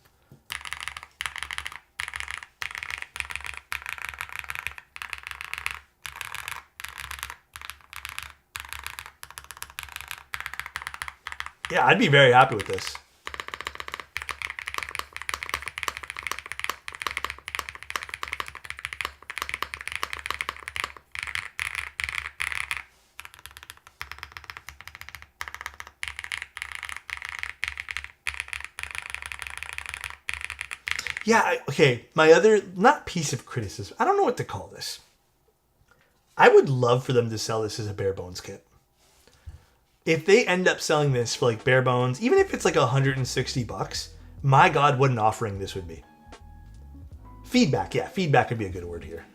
Yeah, I'd be very happy with this. Yeah, okay, my other, not piece of criticism, I don't know what to call this. I would love for them to sell this as a bare bones kit. If they end up selling this for like bare bones, even if it's like $160, my God, what an offering this would be. Feedback, yeah, feedback would be a good word here.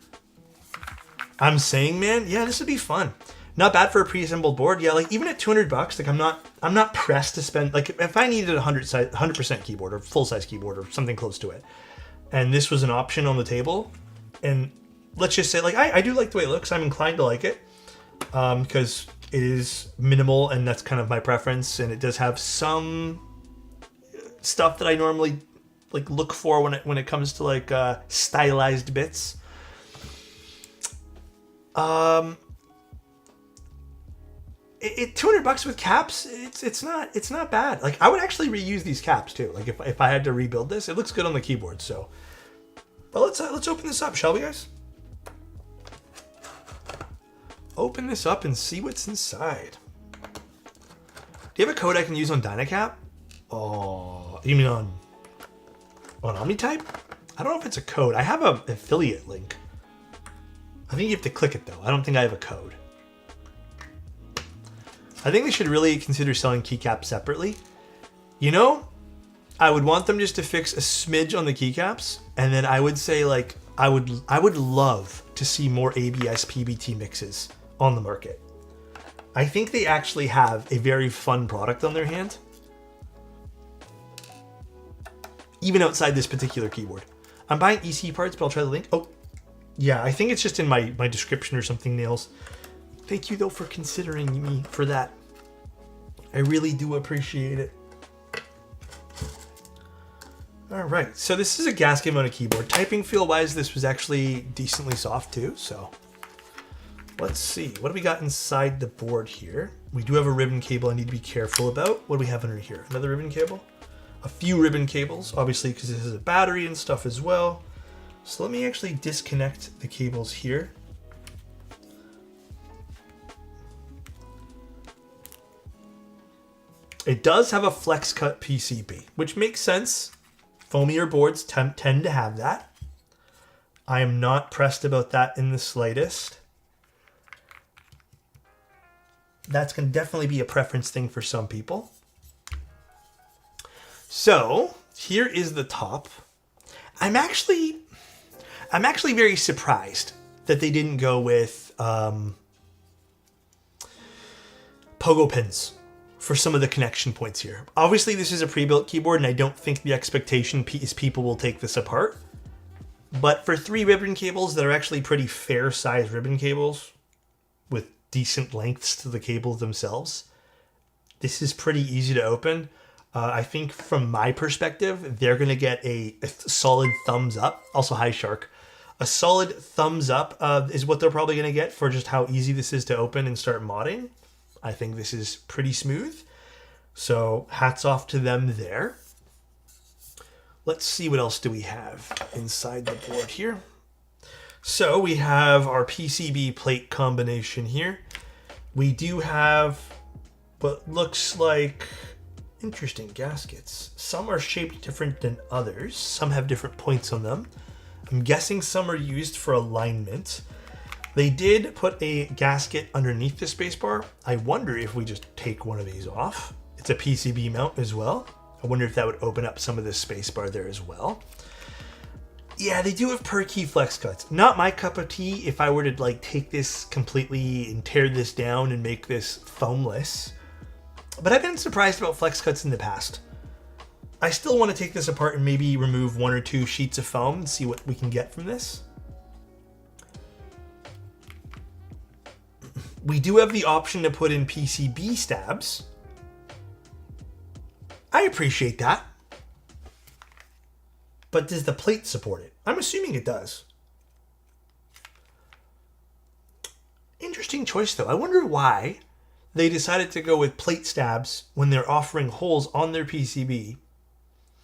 I'm saying, man, yeah, this would be fun. Not bad for a pre-assembled board. Yeah, like even at $200, like I'm not pressed to spend, like if I needed a 100% keyboard or full size keyboard or something close to it, and this was an option on the table, and let's just say like I do like the way it looks. I'm inclined to like it because it is minimal and that's kind of my preference, and it does have some stuff that I normally like look for when it comes to like stylized bits. It $200 with caps, it's not bad. Like I would actually reuse these caps too. Like if I had to rebuild this, it looks good on the keyboard. So, but let's open this up, shall we, guys? Open this up and see what's inside. Do you have a code I can use on Dynacap? Oh, you mean on OmniType? I don't know if it's a code. I have an affiliate link. I think you have to click it though. I don't think I have a code. I think they should really consider selling keycaps separately. You know, I would want them just to fix a smidge on the keycaps, and then I would say like I would love to see more ABS PBT mixes on the market. I think they actually have a very fun product on their hand, even outside this particular keyboard. I'm buying EC parts, but I'll try the link. Oh, yeah, I think it's just in my description or something, Nails. Thank you, though, for considering me for that. I really do appreciate it. All right, so this is a gasket mounted keyboard. Typing feel-wise, this was actually decently soft, too, so let's see. What do we got inside the board here? We do have a ribbon cable I need to be careful about. What do we have under here? Another ribbon cable? A few ribbon cables, obviously, because this is a battery and stuff as well. So let me actually disconnect the cables here. It does have a flex cut PCB, which makes sense. Foamier boards tend to have that. I am not pressed about that in the slightest. That's going to definitely be a preference thing for some people. So here is the top. I'm actually very surprised that they didn't go with pogo pins for some of the connection points here. Obviously, this is a pre-built keyboard, and I don't think the expectation is people will take this apart. But for 3 ribbon cables that are actually pretty fair-sized ribbon cables with decent lengths to the cables themselves, this is pretty easy to open. I think from my perspective, they're going to get a solid thumbs up. Also, hi, Shark. A solid thumbs up is what they're probably going to get for just how easy this is to open and start modding. I think this is pretty smooth. So hats off to them there. Let's see what else do we have inside the board here. So we have our PCB plate combination here. We do have what looks like interesting gaskets. Some are shaped different than others. Some have different points on them. I'm guessing some are used for alignment. They did put a gasket underneath the spacebar. I wonder if we just take one of these off. It's a PCB mount as well. I wonder if that would open up some of the spacebar there as well. Yeah, they do have per key flex cuts. Not my cup of tea if I were to like take this completely and tear this down and make this foamless. But I've been surprised about flex cuts in the past. I still want to take this apart and maybe remove 1 or 2 sheets of foam and see what we can get from this. We do have the option to put in PCB stabs. I appreciate that. But does the plate support it? I'm assuming it does. Interesting choice though. I wonder why they decided to go with plate stabs when they're offering holes on their PCB.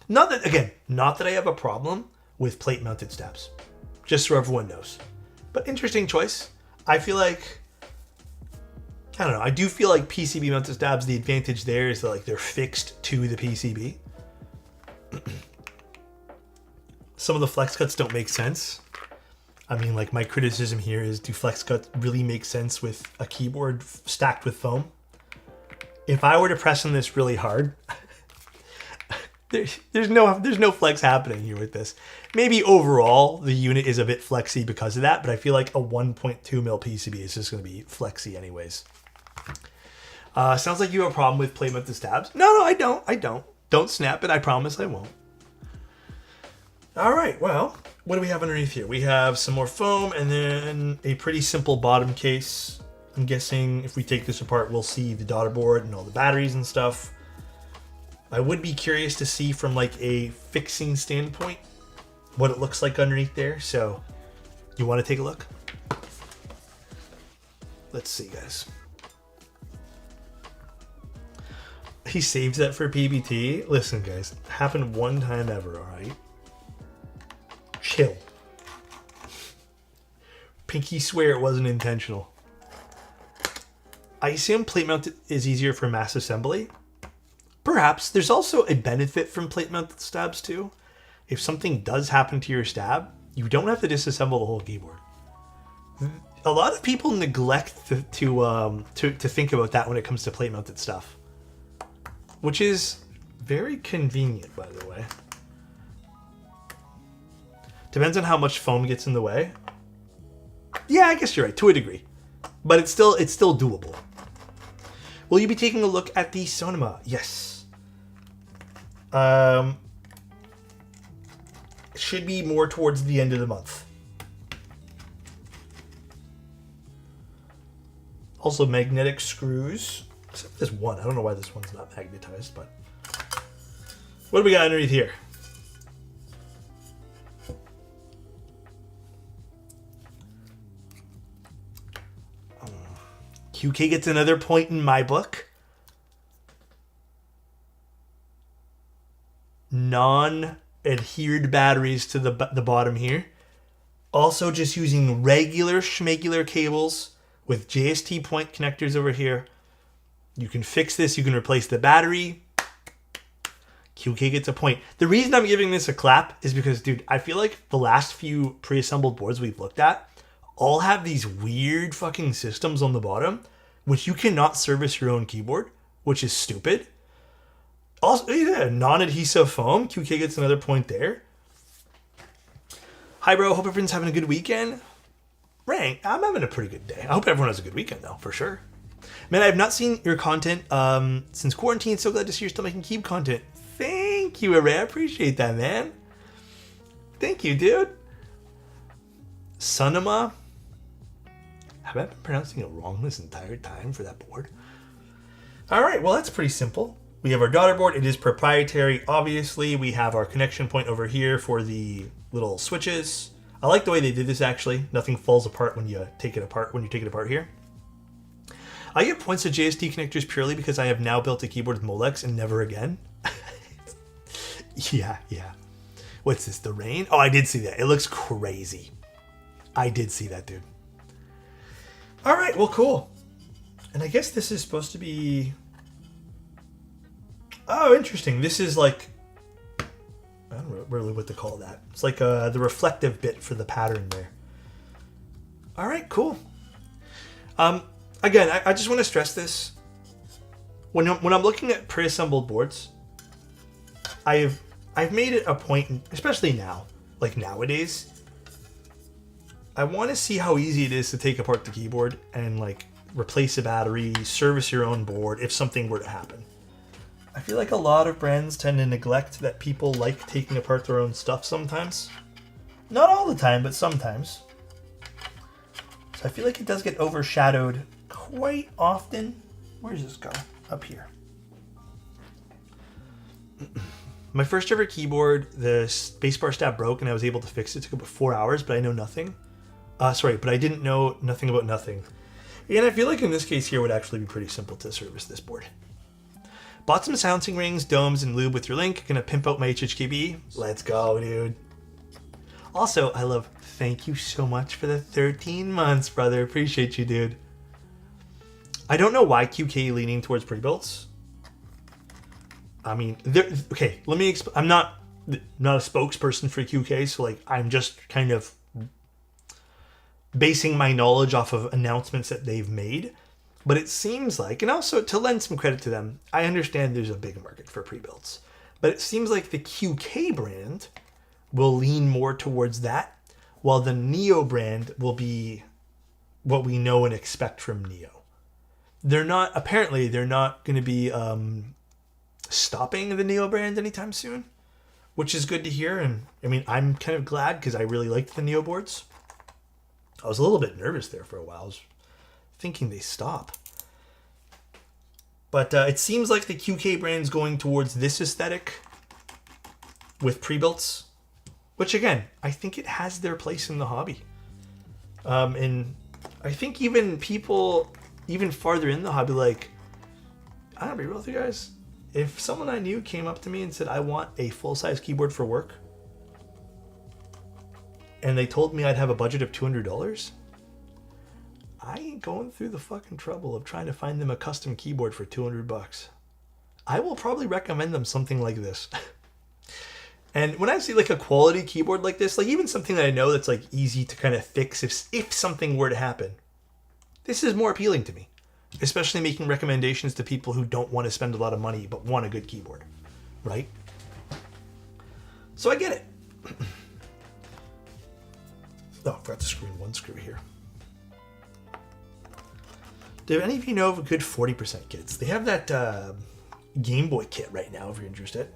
Not that I have a problem with plate mounted stabs, just so everyone knows. But interesting choice. I feel like, I don't know, I do feel like PCB mounted stabs, the advantage there is that like they're fixed to the PCB. Some of the flex cuts don't make sense. I mean, like, my criticism here is, do flex cuts really make sense with a keyboard stacked with foam? If I were to press on this really hard, there's no flex happening here with this. Maybe overall the unit is a bit flexy because of that, but I feel like a 1.2 mil PCB is just going to be flexy anyways. Sounds like you have a problem with plate mounted stabs. No, I don't. Don't snap it. I promise I won't. All right, well, what do we have underneath here? We have some more foam and then a pretty simple bottom case. I'm guessing if we take this apart, we'll see the daughter board and all the batteries and stuff. I would be curious to see from like a fixing standpoint what it looks like underneath there. So you want to take a look? Let's see, guys. He saves that for PBT. Listen, guys, happened one time ever, all right? Chill. Pinky swear it wasn't intentional. I assume plate mounted is easier for mass assembly. Perhaps. There's also a benefit from plate mounted stabs too. If something does happen to your stab, you don't have to disassemble the whole keyboard. A lot of people neglect to think about that when it comes to plate mounted stuff, which is very convenient, by the way. Depends on how much foam gets in the way. Yeah, I guess you're right, to a degree. But it's still doable. Will you be taking a look at the Sonoma? Yes. Should be more towards the end of the month. Also magnetic screws. Except this one. I don't know why this one's not magnetized, but... What do we got underneath here? QK gets another point in my book. Non-adhered batteries to the bottom here. Also just using regular schmegular cables with JST point connectors over here. You can fix this. You can replace the battery. QK gets a point. The reason I'm giving this a clap is because, dude, I feel like the last few pre-assembled boards we've looked at all have these weird fucking systems on the bottom, which you cannot service your own keyboard, which is stupid. Also, yeah, non-adhesive foam. QK gets another point there. Hi, bro. Hope everyone's having a good weekend. Rank, I'm having a pretty good day. I hope everyone has a good weekend, though, for sure. Man, I have not seen your content since quarantine. So glad to see you're still making Keep content. Thank you, Array. I appreciate that, man. Thank you, dude. Sonoma. Have I been pronouncing it wrong this entire time for that board? All right, well, that's pretty simple. We have our daughter board. It is proprietary. Obviously, we have our connection point over here for the little switches. I like the way they did this, actually. Nothing falls apart when you take it apart here. I get points to JST connectors purely because I have now built a keyboard with Molex and never again. Yeah. What's this, the rain? Oh, I did see that. It looks crazy. I did see that, dude. All right, well, cool. And I guess this is supposed to be... Oh, interesting. This is like... I don't know really what to call that. It's like the reflective bit for the pattern there. All right, cool. Again, I just want to stress this. When I'm looking at pre-assembled boards, I've made it a point, especially now, like nowadays, I want to see how easy it is to take apart the keyboard and like replace a battery, service your own board if something were to happen. I feel like a lot of brands tend to neglect that people like taking apart their own stuff sometimes. Not all the time, but sometimes. So I feel like it does get overshadowed quite often. Where does this go? Up here. My first ever keyboard, the spacebar stab broke and I was able to fix it. It took about 4 hours, but I know nothing. But I didn't know nothing about nothing. And I feel like in this case here would actually be pretty simple to service this board. Bought some sounding rings, domes, and lube with your link. Gonna pimp out my HHKB. Let's go, dude. Also, I love, thank you so much for the 13 months, brother. Appreciate you, dude. I don't know why QK leaning towards pre-builds. I mean, okay, let me explain. I'm not a spokesperson for QK, so like I'm just kind of basing my knowledge off of announcements that they've made. But it seems like, and also to lend some credit to them, I understand there's a big market for pre-builds. But it seems like the QK brand will lean more towards that, while the Neo brand will be what we know and expect from Neo. Apparently they're not going to be stopping the Neo brand anytime soon, which is good to hear. And I mean, I'm kind of glad because I really liked the Neo boards. I was a little bit nervous there for a while. I was thinking they stop. But it seems like the QK brand's going towards this aesthetic with pre-builts, which again, I think it has their place in the hobby. And I think even people even farther in the hobby, like, I'm gonna be real with you guys. If someone I knew came up to me and said, I want a full-size keyboard for work, and they told me I'd have a budget of $200, I ain't going through the fucking trouble of trying to find them a custom keyboard for $200. I will probably recommend them something like this. And when I see like a quality keyboard like this, like even something that I know that's like easy to kind of fix if something were to happen, this is more appealing to me, especially making recommendations to people who don't want to spend a lot of money but want a good keyboard, right? So I get it. Oh, I forgot to screw in one screw here. Do any of you know of a good 40% kits? They have that Game Boy kit right now if you're interested.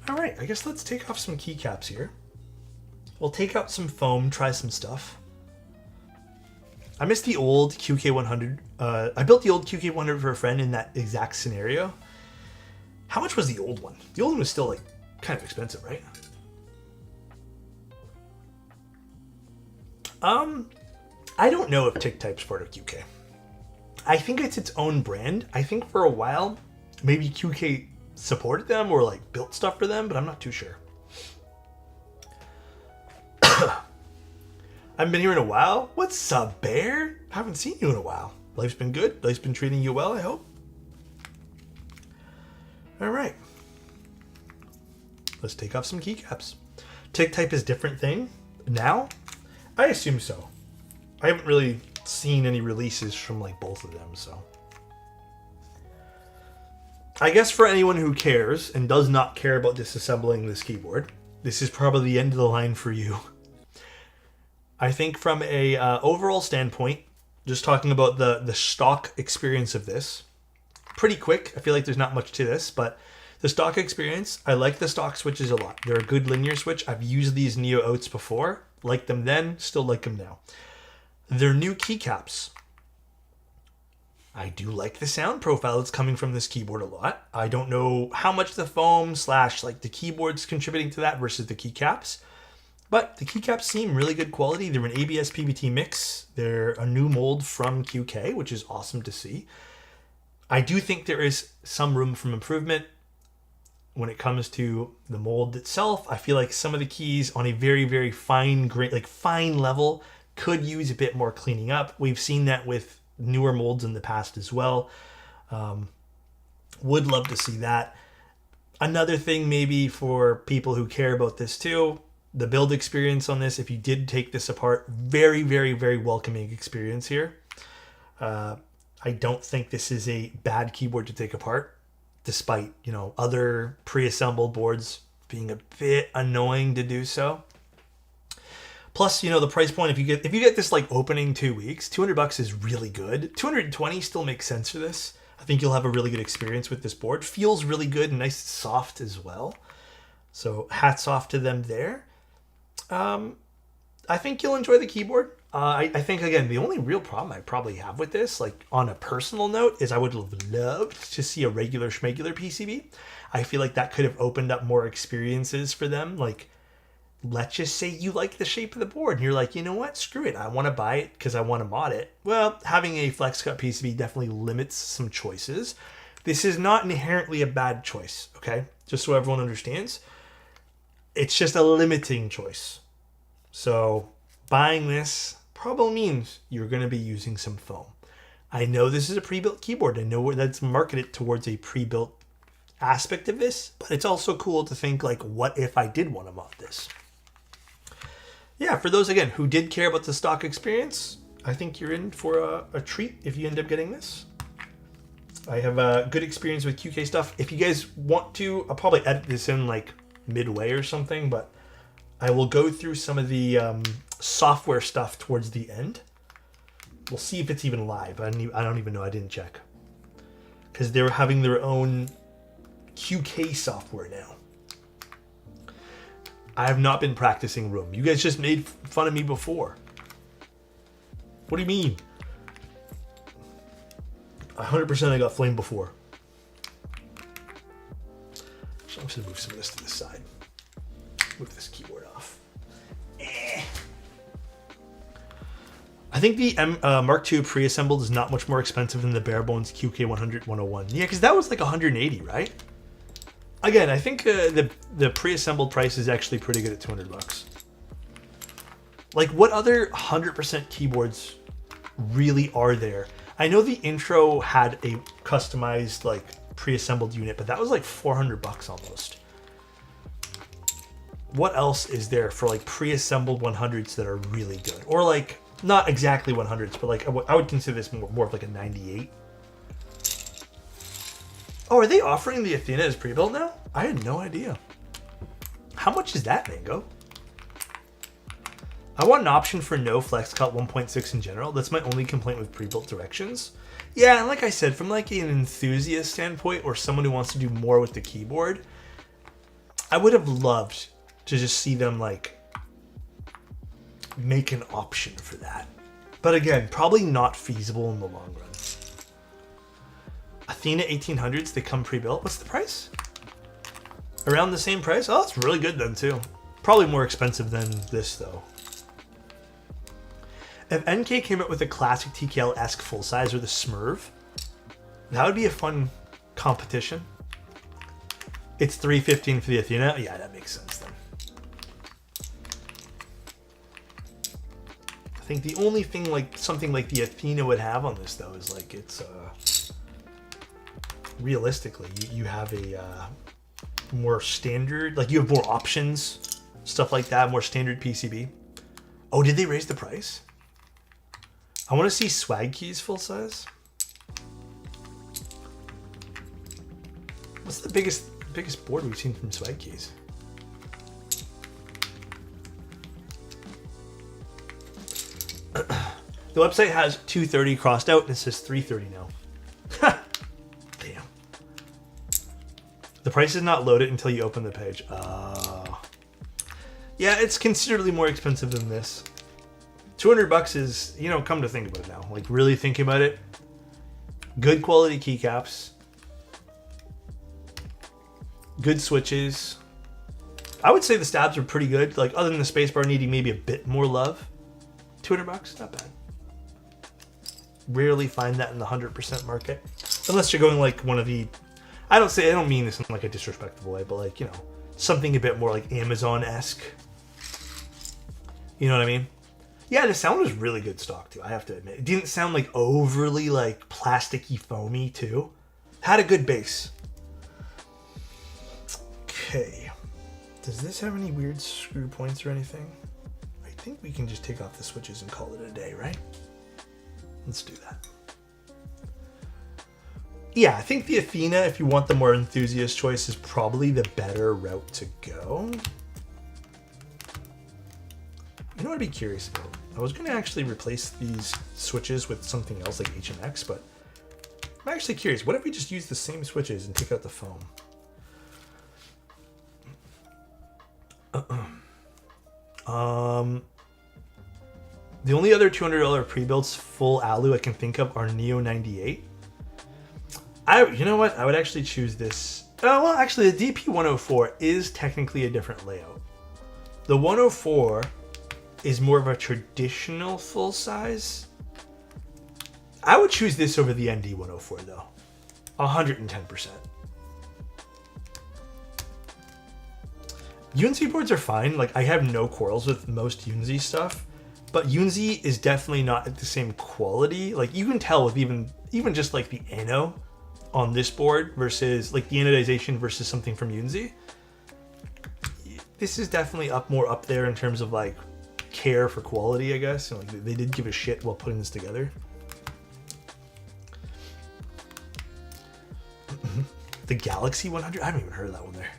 All right, I guess let's take off some keycaps here. We'll take out some foam, try some stuff. I miss the old QK100. I built the old QK100 for a friend in that exact scenario. How much was the old one? The old one was still like kind of expensive, right? I don't know if TickType's part of QK. I think it's its own brand. I think for a while, maybe QK supported them or like built stuff for them, but I'm not too sure. I haven't been here in a while. What's up, Bear? I haven't seen you in a while. Life's been good. Life's been treating you well, I hope. All right. Let's take off some keycaps. TickType is a different thing now. I assume so. I haven't really seen any releases from like both of them, so. I guess for anyone who cares and does not care about disassembling this keyboard, this is probably the end of the line for you. I think from a overall standpoint, just talking about the stock experience of this, pretty quick. I feel like there's not much to this, but the stock experience, I like the stock switches a lot. They're a good linear switch. I've used these Neo Outs before. Liked them then, still like them now. Their new keycaps. I do like the sound profile that's coming from this keyboard a lot. I don't know how much the foam / like the keyboard's contributing to that versus the keycaps. But the keycaps seem really good quality. They're an ABS PBT mix. They're a new mold from QK, which is awesome to see. I do think there is some room for improvement when it comes to the mold itself. I feel like some of the keys on a very, very fine grain, like fine level, could use a bit more cleaning up. We've seen that with newer molds in the past as well. Would love to see that. Another thing maybe for people who care about this too, the build experience on this, if you did take this apart, very, very, very welcoming experience here. I don't think this is a bad keyboard to take apart, despite, you know, other pre-assembled boards being a bit annoying to do so. Plus, you know, the price point, if you get this like opening 2 weeks, $200 is really good. $220 still makes sense for this. I think you'll have a really good experience with this board. Feels really good and nice and soft as well. So hats off to them there. I think you'll enjoy the keyboard. I think, again, the only real problem I probably have with this, like on a personal note, is I would have loved to see a regular schmegular PCB. I feel like that could have opened up more experiences for them. Like, let's just say you like the shape of the board and you're like, you know what, screw it, I want to buy it because I want to mod it. Well, having a flex cut PCB definitely limits some choices. This is not inherently a bad choice, okay? Just so everyone understands. It's just a limiting choice. So buying this probably means you're going to be using some foam. I know this is a pre-built keyboard. I know that's marketed towards a pre-built aspect of this, but it's also cool to think like, what if I did want to mod this? Yeah, for those, again, who did care about the stock experience, I think you're in for a treat if you end up getting this. I have a good experience with QK stuff. If you guys want to, I'll probably edit this in like midway or something, but I will go through some of the software stuff towards the end. We'll see if it's even live. I don't even know. I didn't check. Because they're having their own QK software now. I have not been practicing Room. You guys just made fun of me before. What do you mean? 100% I got flamed before. So I'm just going to move some of this to the side. Move this keyboard off. I think the Mark II pre-assembled is not much more expensive than the bare bones QK100 101. Yeah, because that was like 180, right? Again, I think the pre-assembled price is actually pretty good at $200. Like, what other 100% keyboards really are there? I know the Intro had a customized, like, pre-assembled unit, but that was like $400 almost. What else is there for like pre-assembled 100s that are really good? Or like, not exactly 100s, but like I would consider this more of like a 98. Oh, are they offering the Athena as pre-built now? I had no idea. How much is that, Mango? I want an option for no flex cut 1.6 in general. That's my only complaint with pre-built directions. Yeah, and like I said, from like an enthusiast standpoint or someone who wants to do more with the keyboard, I would have loved to just see them like make an option for that. But again, probably not feasible in the long run. Athena 1800s, they come pre-built. What's the price? Around the same price? Oh, that's really good then too. Probably more expensive than this though. If NK came out with a classic TKL-esque full size or the Smurf, that would be a fun competition. It's $315 for the Athena. Yeah, that makes sense then. I think the only thing like something like the Athena would have on this though is like it's realistically you have a more standard, like you have more options, stuff like that, more standard PCB. Oh, did they raise the price? I want to see Swag Keys full size. What's the biggest board we've seen from Swag Keys? The website has 230 crossed out and it says 330 now. Damn. The price is not loaded until you open the page. Yeah, it's considerably more expensive than this. $200 is, you know, come to think about it now. Like, really thinking about it. Good quality keycaps. Good switches. I would say the stabs are pretty good. Like, other than the spacebar needing maybe a bit more love. $200, not bad. Rarely find that in the 100% market. Unless you're going like one of the... I don't mean this in like a disrespectful way, but like, you know, something a bit more like Amazon-esque. You know what I mean? Yeah, the sound was really good stock too, I have to admit. It didn't sound like overly like plasticky foamy too. Had a good bass. Okay. Does this have any weird screw points or anything? I think we can just take off the switches and call it a day, right? Let's do that. Yeah, I think the Athena, if you want the more enthusiast choice, is probably the better route to go. You know what I'd be curious about? I was going to actually replace these switches with something else like HMX, but I'm actually curious. What if we just use the same switches and take out the foam? The only other $200 pre-builts full alu I can think of are Neo 98. You know what? I would actually choose this. Oh, well, actually, the DP104 is technically a different layout. The 104 is more of a traditional full size. I would choose this over the ND 104 though. 110%. Yunzi boards are fine. Like, I have no quarrels with most Yunzi stuff, but Yunzi is definitely not at the same quality. Like, you can tell with even just like the ano on this board versus like the anodization versus something from Yunzi. This is definitely more up there in terms of like care for quality, I guess. You know, like, they did give a shit while putting this together. The Galaxy 100? I haven't even heard of that one there.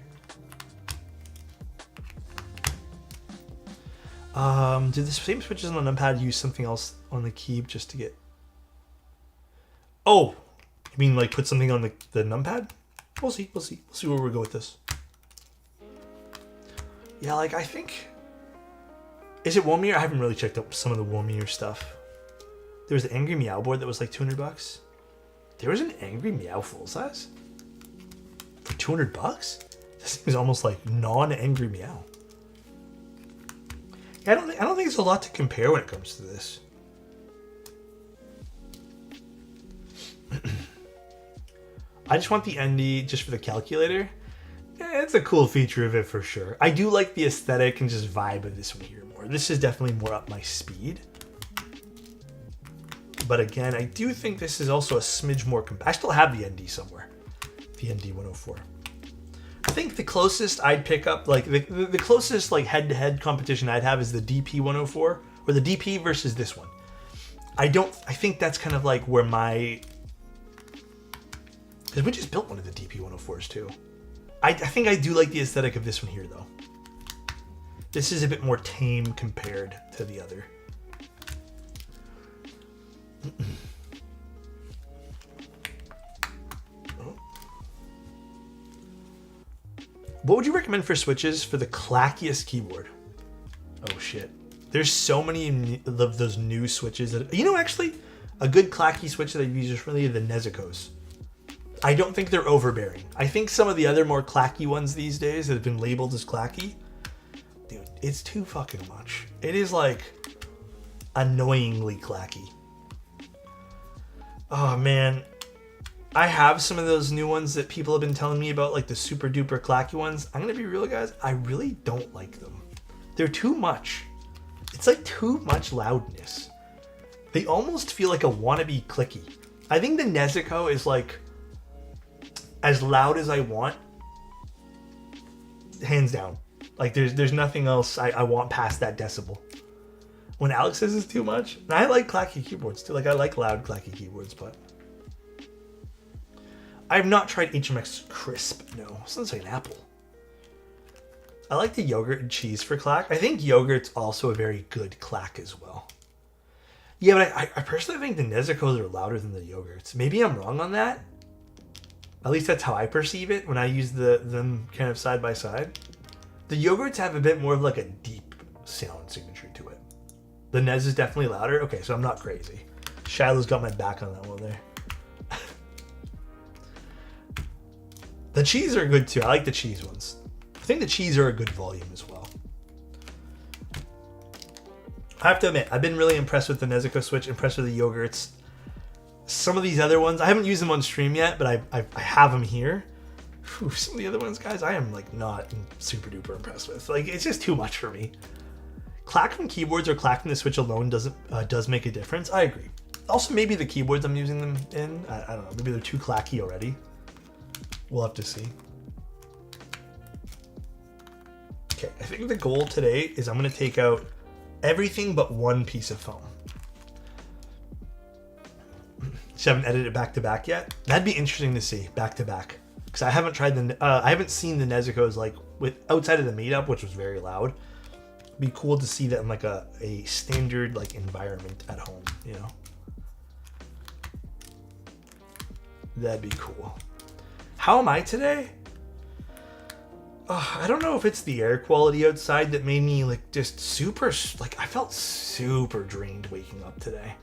Do the same switches on the numpad use something else on the key just to get... Oh! You mean like put something on the numpad? We'll see. We'll see where we go with this. Yeah, like I think... Is it Womir? I haven't really checked up some of the Womir stuff. There was the Angry Meow board that was like $200. There was an Angry Meow full size? For $200? This thing is almost like non-Angry Meow. I don't think there's a lot to compare when it comes to this. I just want the ND just for the calculator. Yeah, it's a cool feature of it for sure. I do like the aesthetic and just vibe of this one here more. This is definitely more up my speed. But again, I do think this is also a smidge more I still have the ND somewhere. The ND 104. I think the closest I'd pick up, like the closest like head-to-head competition I'd have is the DP 104 or the DP versus this one. I think that's kind of like where my, because we just built one of the DP 104s too. I think I do like the aesthetic of this one here though. This is a bit more tame compared to the other. What would you recommend for switches for the clackiest keyboard? Oh shit. There's so many of those new switches that, you know, actually a good clacky switch that I've used is really the Nezicos. I don't think they're overbearing. I think some of the other more clacky ones these days that have been labeled as clacky, dude, it's too fucking much. It is like annoyingly clacky. Oh man. I have some of those new ones that people have been telling me about, like the super duper clacky ones. I'm gonna be real, guys. I really don't like them. They're too much. It's like too much loudness. They almost feel like a wannabe clicky. I think the Nezuko is like as loud as I want, hands down. Like there's nothing else I want past that decibel. When Alex says it's too much, and I like clacky keyboards too. Like I like loud clacky keyboards, but I have not tried HMX Crisp, no. Sounds like an apple. I like the yogurt and cheese for clack. I think yogurt's also a very good clack as well. Yeah, but I personally think the Nezicos are louder than the yogurts. Maybe I'm wrong on that. At least that's how I perceive it when I use them kind of side by side. The yogurts have a bit more of like a deep sound signature to it. The Nez is definitely louder. Okay, so I'm not crazy. Shiloh's got my back on that one there. The cheese are good too. I like the cheese ones. I think the cheese are a good volume as well. I have to admit, I've been really impressed with the Nezuko Switch, impressed with the yogurts. Some of these other ones, I haven't used them on stream yet, but I have them here. Whew, some of the other ones, guys, I am like not super duper impressed with. Like, it's just too much for me. Clacking keyboards or clacking the Switch alone does make a difference. I agree. Also, maybe the keyboards I'm using them in, I don't know, maybe they're too clacky already. We'll have to see. Okay, I think the goal today is I'm going to take out everything but one piece of foam. Just haven't edited it back to back yet. That'd be interesting to see back to back, because I haven't tried I haven't seen the Nezicos like outside of the meetup, which was very loud. It'd be cool to see that in like a standard like environment at home, you know. That'd be cool. How am I today? I don't know if it's the air quality outside that made me like just super, like I felt super drained waking up today.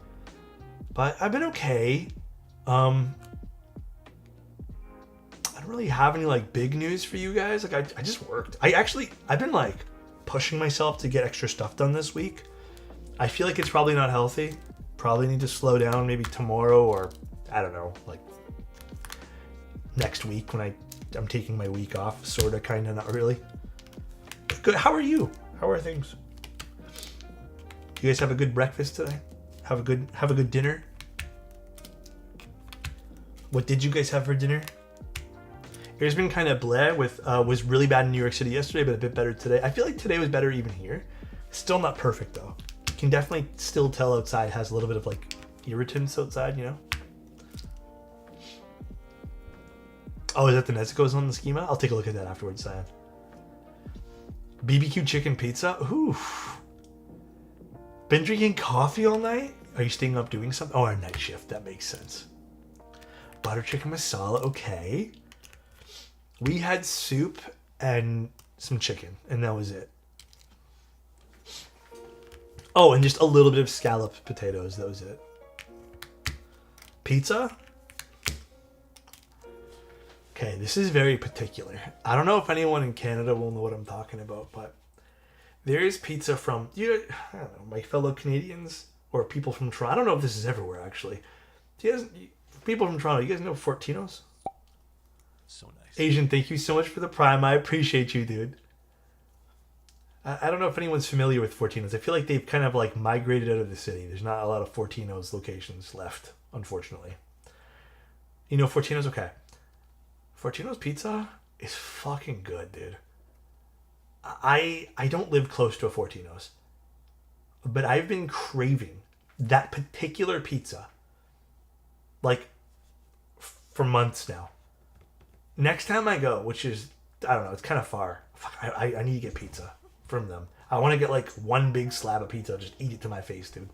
But I've been okay. I don't really have any like big news for you guys. Like I just worked. I've been like pushing myself to get extra stuff done this week. I feel like it's probably not healthy. Probably need to slow down maybe tomorrow, or I don't know, like next week when I'm taking my week off, sort of, kind of, not really. Good. How are you? How are things? You guys have a good breakfast today? Have a good dinner? What did you guys have for dinner? It's been kind of bleh with was really bad in New York City yesterday, but a bit better today. I feel like today was better even here. Still not perfect though. You can definitely still tell outside has a little bit of like irritants outside, you know? Oh, is that the Nezuko's on the schema? I'll take a look at that afterwards, Cyan. BBQ chicken pizza? Ooh. Been drinking coffee all night? Are you staying up doing something? Oh, a night shift. That makes sense. Butter chicken masala. Okay. We had soup and some chicken, and that was it. Oh, and just a little bit of scalloped potatoes. That was it. Pizza? Okay, this is very particular. I don't know if anyone in Canada will know what I'm talking about, but there is pizza from, I don't know, my fellow Canadians or people from Toronto. I don't know if this is everywhere, actually. People from Toronto, you guys know Fortino's? So nice. Asian, thank you so much for the Prime. I appreciate you, dude. I don't know if anyone's familiar with Fortino's. I feel like they've kind of like migrated out of the city. There's not a lot of Fortino's locations left, unfortunately. You know Fortino's? Okay. Fortino's pizza is fucking good, dude. I don't live close to a Fortino's, but I've been craving that particular pizza like for months now. Next time I go, which is, I don't know, it's kind of far. I need to get pizza from them. I want to get like one big slab of pizza, just eat it to my face, dude.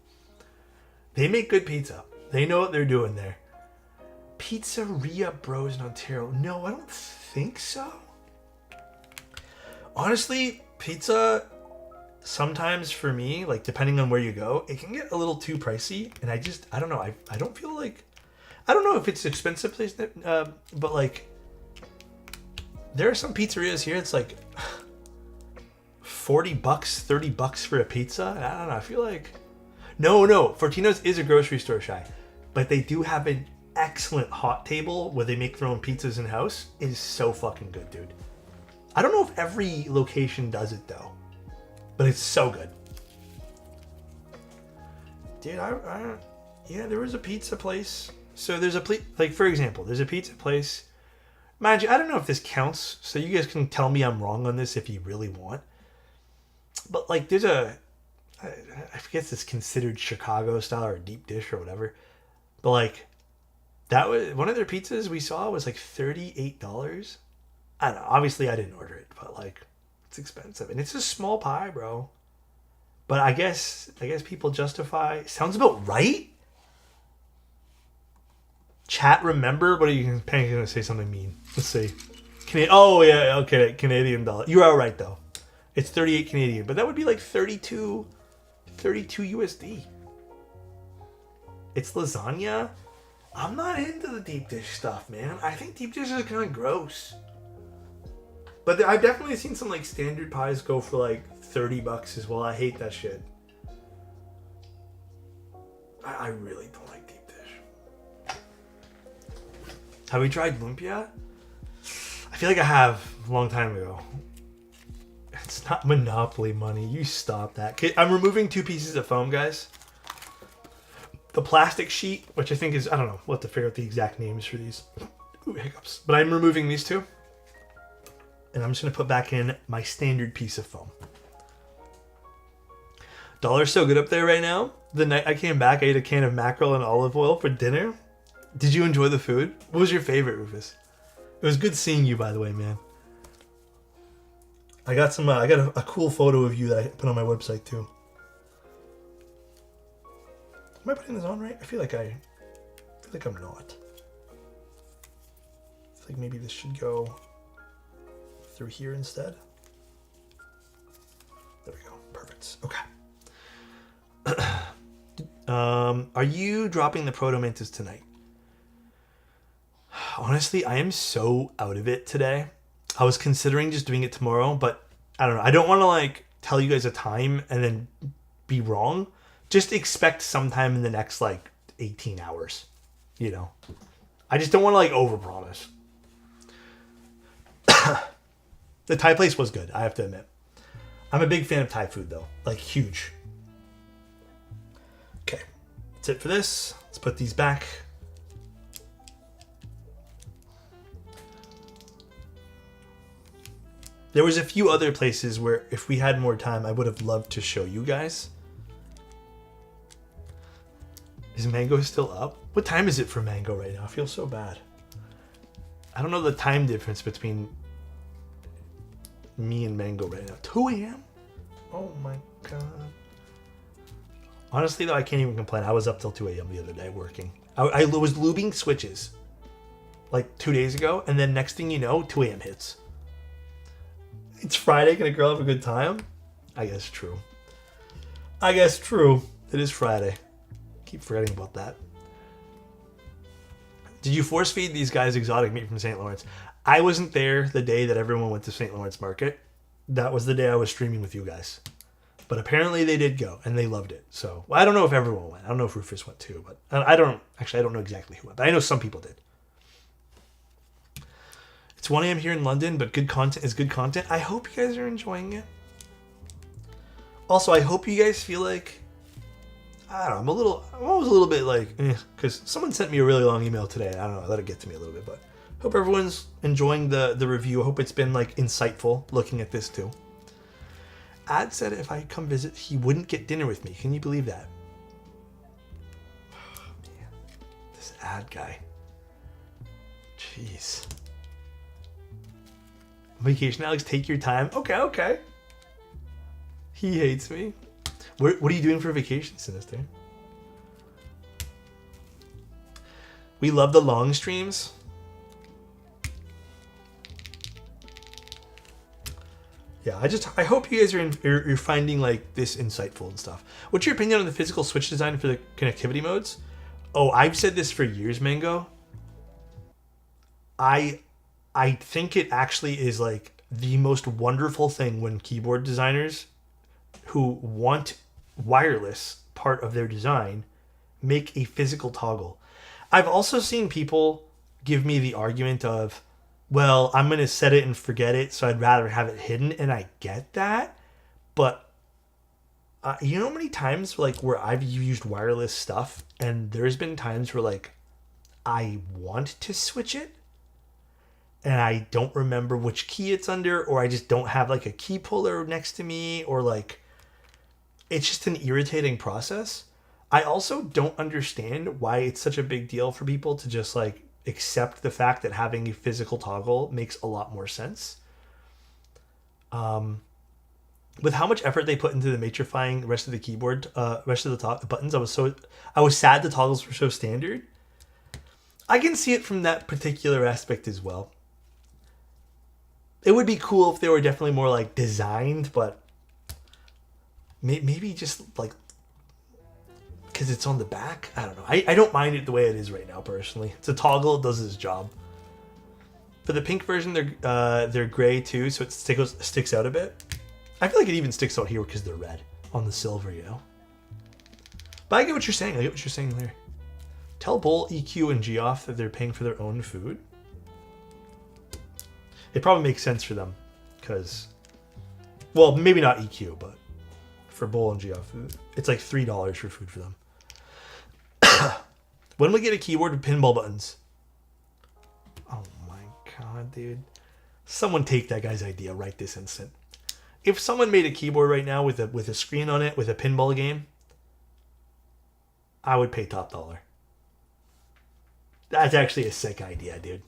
They make good pizza. They know what they're doing there. Pizzeria Bros in Ontario. No, I don't think so. Honestly, pizza, sometimes for me, like depending on where you go, it can get a little too pricey. And I don't know. I don't feel like, I don't know if it's an expensive place, but like, there are some pizzerias here. It's like $40, $30 for a pizza. I don't know. I feel like, no. Fortino's is a grocery store, Shy, but they do have an excellent hot table where they make their own pizzas in house. It is so fucking good, dude. I don't know if every location does it though, but it's so good. Dude, yeah, there was a pizza place. So there's like, for example, there's a pizza place. Mind you, I don't know if this counts, so you guys can tell me I'm wrong on this if you really want. But like, there's I forget if it's considered Chicago style or deep dish or whatever. But like, that was one of their pizzas we saw was like $38. I don't know. Obviously, I didn't order it, but like, it's expensive, and it's a small pie, bro. But I guess people justify. Sounds about right. Chat, remember? What are you going to say? Something mean? Let's see. Oh yeah, okay, Canadian dollar. You are right though. It's 38 Canadian, but that would be like 32 USD. It's lasagna. I'm not into the deep dish stuff, man. I think deep dish is kind of gross. But I've definitely seen some like standard pies go for like $30 as well. I hate that shit. I really don't like deep dish. Have we tried lumpia? I feel like I have a long time ago. It's not Monopoly money. You stop that. Okay, I'm removing 2 pieces of foam, guys. The plastic sheet, which I think is, I don't know, we'll have to figure out the exact names for these. Ooh, hiccups. But I'm removing these 2. And I'm just going to put back in my standard piece of foam. Dollar's so good up there right now. The night I came back, I ate a can of mackerel and olive oil for dinner. Did you enjoy the food? What was your favorite, Rufus? It was good seeing you, by the way, man. I got a cool photo of you that I put on my website, too. Am I putting this on right? I feel like I'm not. I feel like maybe this should go through here instead. There we go. Perfect. Okay. Are you dropping the Proto Mantis tonight? Honestly, I am so out of it today. I was considering just doing it tomorrow, but I don't know. I don't want to like tell you guys a time and then be wrong. Just expect sometime in the next like 18 hours. You know, I just don't want to like overpromise. The Thai place was good, I have to admit. I'm a big fan of Thai food though, like huge. Okay, that's it for this. Let's put these back. There was a few other places where if we had more time, I would have loved to show you guys. Is Mango still up? What time is it for Mango right now? I feel so bad. I don't know the time difference between me and Mango right now. 2 a.m.? Oh my god. Honestly though, I can't even complain. I was up till 2 a.m. the other day working. I was lubing switches like 2 days ago, and then next thing you know, 2 a.m. hits. It's Friday, can a girl have a good time? I guess true. I guess true. It is Friday. Keep forgetting about that. Did you force feed these guys exotic meat from St. Lawrence? I wasn't there the day that everyone went to St. Lawrence Market. That was the day I was streaming with you guys. But apparently they did go, and they loved it. So, well, I don't know if everyone went. I don't know if Rufus went too, but I don't know exactly who went, but I know some people did. It's 1 a.m. here in London, but good content is good content. I hope you guys are enjoying it. Also, I hope you guys feel like, I don't know, I'm always a little bit like, because someone sent me a really long email today. I don't know, I let it get to me a little bit, but hope everyone's enjoying the review. I hope it's been like insightful looking at this too. Ad said if I come visit, he wouldn't get dinner with me. Can you believe that? Oh, man. This ad guy. Jeez. Vacation, Alex, take your time. Okay. He hates me. What are you doing for vacation, Sinister? We love the long streams. Yeah, I hope you guys you're finding like this insightful and stuff. What's your opinion on the physical switch design for the connectivity modes? Oh, I've said this for years, Mango. I think it actually is like the most wonderful thing when keyboard designers who want wireless part of their design make a physical toggle. I've also seen people give me the argument of, well, I'm going to set it and forget it, so I'd rather have it hidden, and I get that, but you know how many times like where I've used wireless stuff and there's been times where like I want to switch it and I don't remember which key it's under, or I just don't have like a key puller next to me, or like it's just an irritating process. I also don't understand why it's such a big deal for people to just like accept the fact that having a physical toggle makes a lot more sense. With how much effort they put into the matrifying rest of the keyboard, rest of the buttons, I was sad the toggles were so standard. I can see it from that particular aspect as well. It would be cool if they were definitely more like designed, but maybe just like because it's on the back. I don't know. I don't mind it the way it is right now personally. It's a toggle. It does its job. For the pink version, they're gray too, so it sticks out a bit. I feel like it even sticks out here because they're red on the silver, you know. But I get what you're saying. I get what you're saying there. Tell Bowl, EQ, and G off that they're paying for their own food. It probably makes sense for them because, well, maybe not EQ, but for Bowl and G off, it's like $3 for food for them. When we get a keyboard with pinball buttons? Oh my god, dude. Someone take that guy's idea right this instant. If someone made a keyboard right now with a screen on it with a pinball game, I would pay top dollar. That's actually a sick idea, dude.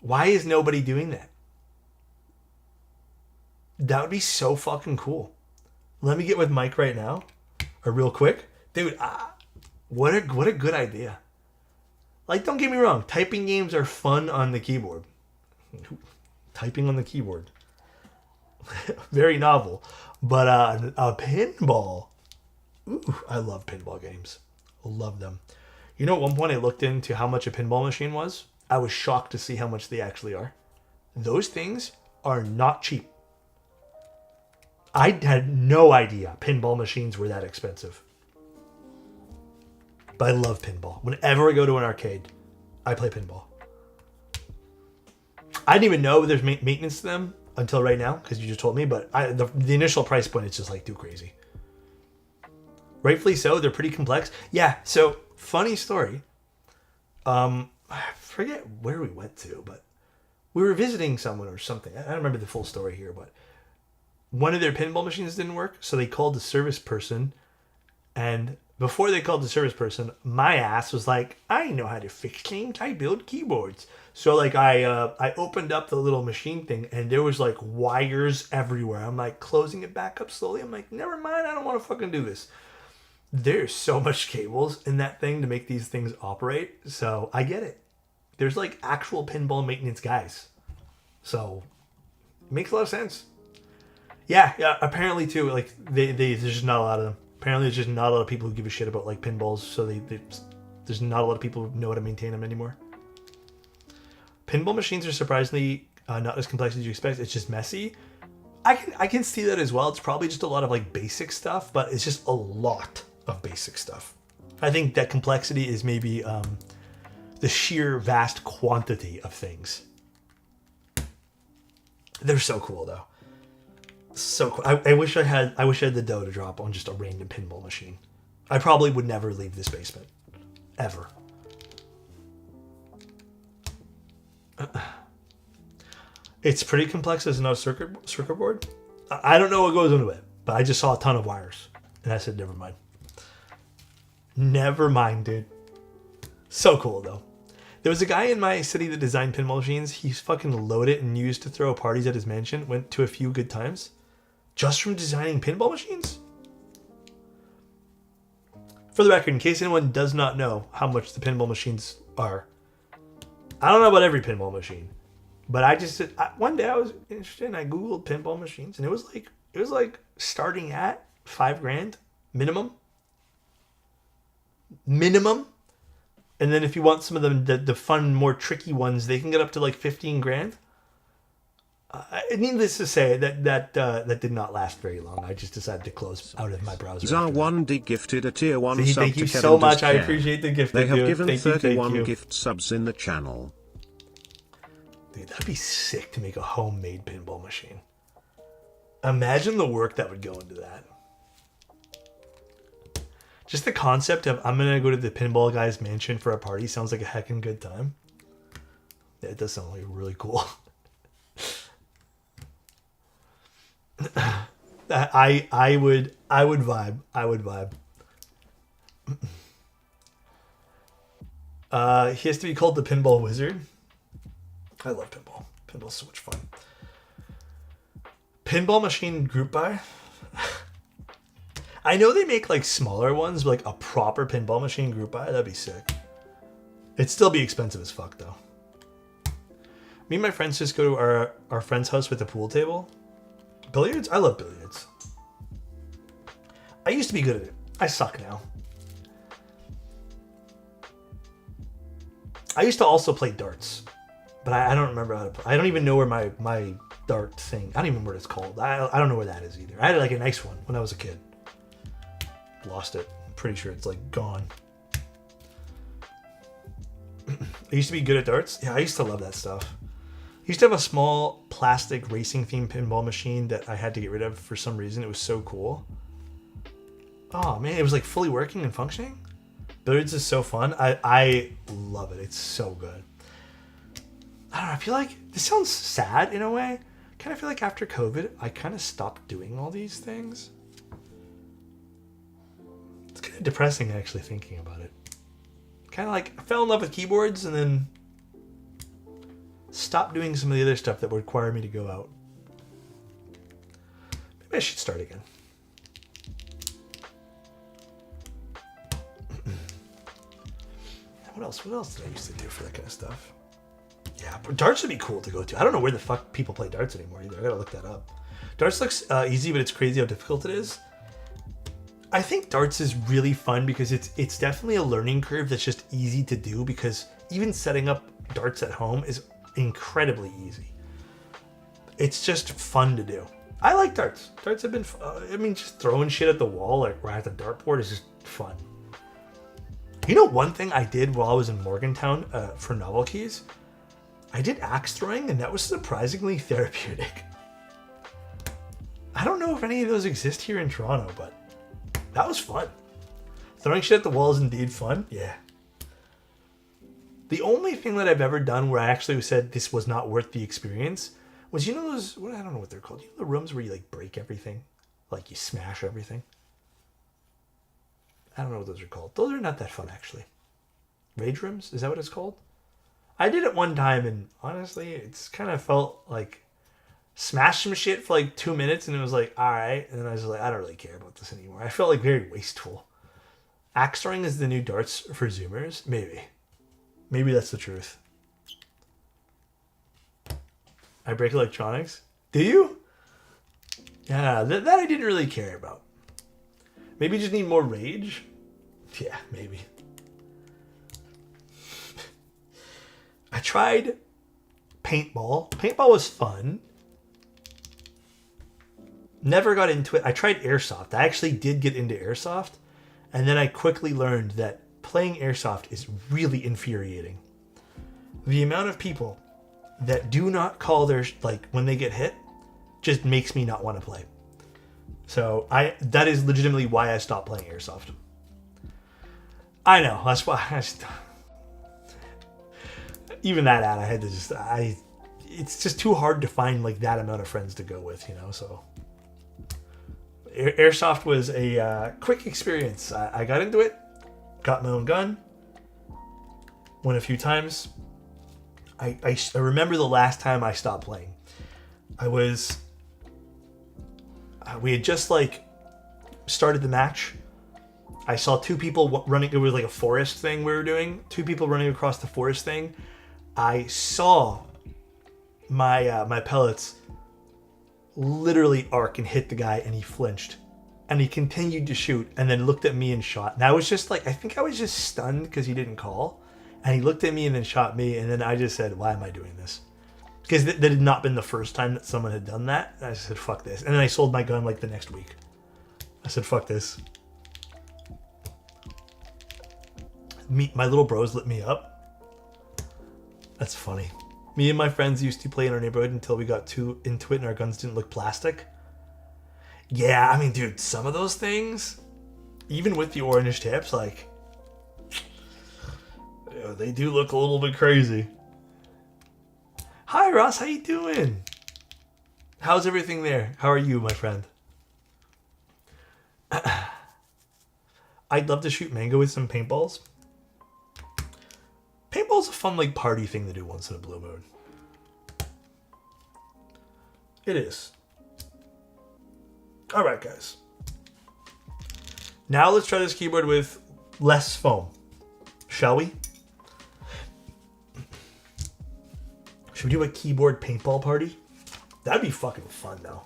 Why is nobody doing that? That would be so fucking cool. Let me get with Mike right now, or real quick, dude. What a good idea. Like, don't get me wrong, typing games are fun on the keyboard. Typing on the keyboard, very novel. But a pinball. Ooh, I love pinball games. I love them. You know, at one point I looked into how much a pinball machine was. I was shocked to see how much they actually are. Those things are not cheap. I had no idea pinball machines were that expensive. But I love pinball. Whenever I go to an arcade, I play pinball. I didn't even know there's maintenance to them until right now, because you just told me, but the initial price point is just like too crazy. Rightfully so, they're pretty complex. Yeah, so funny story. I forget where we went to, but we were visiting someone or something. I don't remember the full story here, but one of their pinball machines didn't work, so they called the service person, and before they called the service person, my ass was like, I know how to fix things. I build keyboards. So like I opened up the little machine thing and there was like wires everywhere. I'm like closing it back up slowly. I'm like, never mind. I don't want to fucking do this. There's so much cables in that thing to make these things operate. So I get it. There's like actual pinball maintenance guys. So it makes a lot of sense. Yeah. Apparently too, like there's just not a lot of them. Apparently, there's just not a lot of people who give a shit about like pinballs, so there's not a lot of people who know how to maintain them anymore. Pinball machines are surprisingly not as complex as you expect. It's just messy. I can see that as well. It's probably just a lot of like basic stuff, but it's just a lot of basic stuff. I think that complexity is maybe the sheer vast quantity of things. They're so cool though. So cool. I wish I had the dough to drop on just a random pinball machine. I probably would never leave this basement. Ever. It's pretty complex as a circuit board. I don't know what goes into it, but I just saw a ton of wires. And I said, never mind. Never mind, dude. So cool, though. There was a guy in my city that designed pinball machines. He's fucking loaded and used to throw parties at his mansion. Went to a few good times. Just from designing pinball machines? For the record, in case anyone does not know how much the pinball machines are, I don't know about every pinball machine, but one day I was interested and I Googled pinball machines and it was like starting at $5,000 minimum. And then if you want some of them, the fun, more tricky ones, they can get up to like $15,000. Needless to say, that did not last very long. I just decided to close out of my browser. Zar1D gifted a tier 1 See, sub thank you to so Kevin much. I Care. appreciate the gift. They have dude. given Thank 31 you. gift subs in the channel. Dude, that'd be sick to make a homemade pinball machine. Imagine the work that would go into that. Just the concept of I'm gonna go to the pinball guy's mansion for a party sounds like a heckin' good time. Yeah, it does sound like really cool. I would vibe. He has to be called the Pinball Wizard. I love pinball. Pinball's so much fun. Pinball machine group buy. I know they make like smaller ones, but like a proper pinball machine group buy, that'd be sick. It'd still be expensive as fuck though. Me and my friends just go to our friend's house with a pool table. Billiards? I love billiards. I used to be good at it. I suck now. I used to also play darts, but I don't remember how to play. I don't even know where my dart thing, I don't even remember what it's called. I don't know where that is either. I had like a nice one when I was a kid. Lost it. I'm pretty sure it's like gone. I used to be good at darts. Yeah, I used to love that stuff. I used to have a small plastic racing themed pinball machine that I had to get rid of for some reason. It was so cool. Oh man, it was like fully working and functioning. Billiards is so fun. I love it. It's so good. I don't know. I feel like this sounds sad in a way. I kind of feel like after COVID, I kind of stopped doing all these things. It's kind of depressing actually thinking about it. Kind of like I fell in love with keyboards and then stopped doing some of the other stuff that would require me to go out. Maybe I should start again. What else did I used to do for that kind of stuff? Yeah, but darts would be cool to go to. I don't know where the fuck people play darts anymore either. I gotta look that up. Darts looks easy, but it's crazy how difficult it is. I think darts is really fun because it's definitely a learning curve that's just easy to do because even setting up darts at home is incredibly easy. It's just fun to do. I like darts. Darts have been, I mean, just throwing shit at the wall, like right at the dartboard is just fun. You know, one thing I did while I was in Morgantown for novel keys, I did axe throwing, and that was surprisingly therapeutic. I don't know if any of those exist here in Toronto, but that was fun. Throwing shit at the wall is indeed fun. Yeah. The only thing that I've ever done where I actually said this was not worth the experience was, you know, those, I don't know what they're called. You know the rooms where you like break everything? Like you smash everything? I don't know what those are called. Those are not that fun, actually. Rage rooms? Is that what it's called? I did it one time, and honestly, it's kind of felt like smash some shit for like 2 minutes, and it was like, all right. And then I was like, I don't really care about this anymore. I felt like very wasteful. Axe throwing is the new darts for Zoomers? Maybe. Maybe that's the truth. I break electronics? Do you? Yeah, that I didn't really care about. Maybe you just need more rage? Yeah, maybe. I tried paintball. Paintball was fun. Never got into it. I tried airsoft. I actually did get into airsoft. And then I quickly learned that playing airsoft is really infuriating. The amount of people that do not call their, like, when they get hit, just makes me not want to play. So that is legitimately why I stopped playing airsoft. I know, that's why even that ad I had to just, it's just too hard to find like that amount of friends to go with, you know, so. Airsoft was a quick experience. I got into it, got my own gun, went a few times. I remember the last time I stopped playing. We had just like started the match. I saw two people running. It was like a forest thing we were doing. Two people running across the forest thing. I saw my pellets literally arc and hit the guy, and he flinched. And he continued to shoot and then looked at me and shot. And I was just like, I think I was just stunned because he didn't call. And he looked at me and then shot me. And then I just said, why am I doing this? Because that had not been the first time that someone had done that. And I said, fuck this. And then I sold my gun like the next week. I said, fuck this. My little bros lit me up. That's funny. Me and my friends used to play in our neighborhood until we got too into it and our guns didn't look plastic. Yeah, I mean, dude, some of those things, even with the orange tips, like, they do look a little bit crazy. Hi, Ross. How you doing? How's everything there? How are you, my friend? I'd love to shoot mango with some paintballs. Paintball's a fun, like, party thing to do once in a blue moon. It is. Alright, guys. Now let's try this keyboard with less foam. Shall we? Should we do a keyboard paintball party? That'd be fucking fun, though.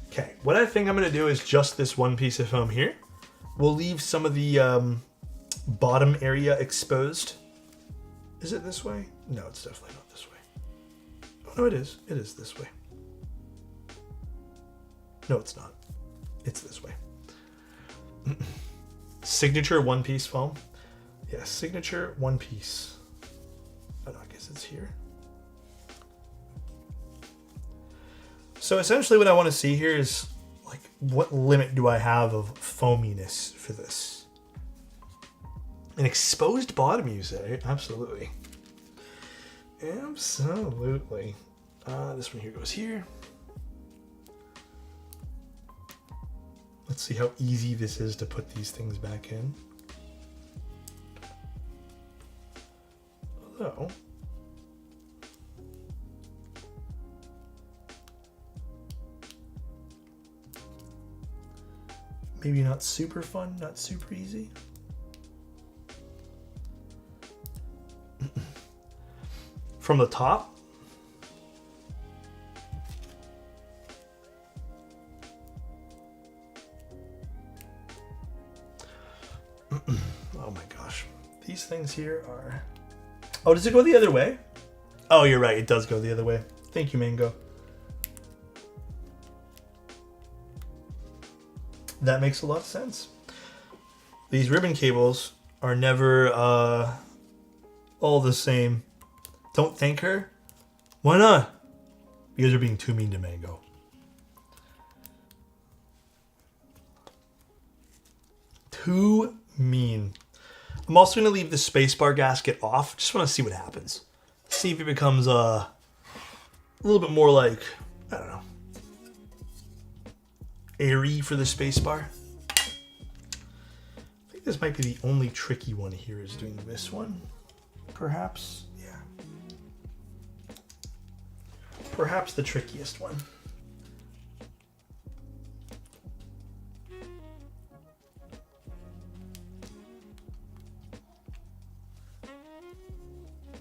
Okay, what I think I'm going to do is just this one piece of foam here. We'll leave some of the bottom area exposed. Is it this way? No, it's definitely not this way. Oh, no, it is. It is this way. No, it's not. It's this way. Signature one-piece foam. Yeah, signature one-piece. Oh, no, I guess it's here. So essentially what I want to see here is, like, what limit do I have of foaminess for this? An exposed bottom, you say? Absolutely. Absolutely. This one here goes here. Let's see how easy this is to put these things back in. Although, maybe not super fun, not super easy. From the top. Oh my gosh. These things here are... Oh, does it go the other way? Oh, you're right. It does go the other way. Thank you, Mango. That makes a lot of sense. These ribbon cables are never all the same. Don't thank her. Why not? You guys are being too mean to Mango. Too mean. I'm also going to leave the spacebar gasket off. Just want to see what happens. See if it becomes a little bit more like, I don't know, airy for the spacebar. I think this might be the only tricky one here is doing this one. Perhaps, yeah. Perhaps the trickiest one.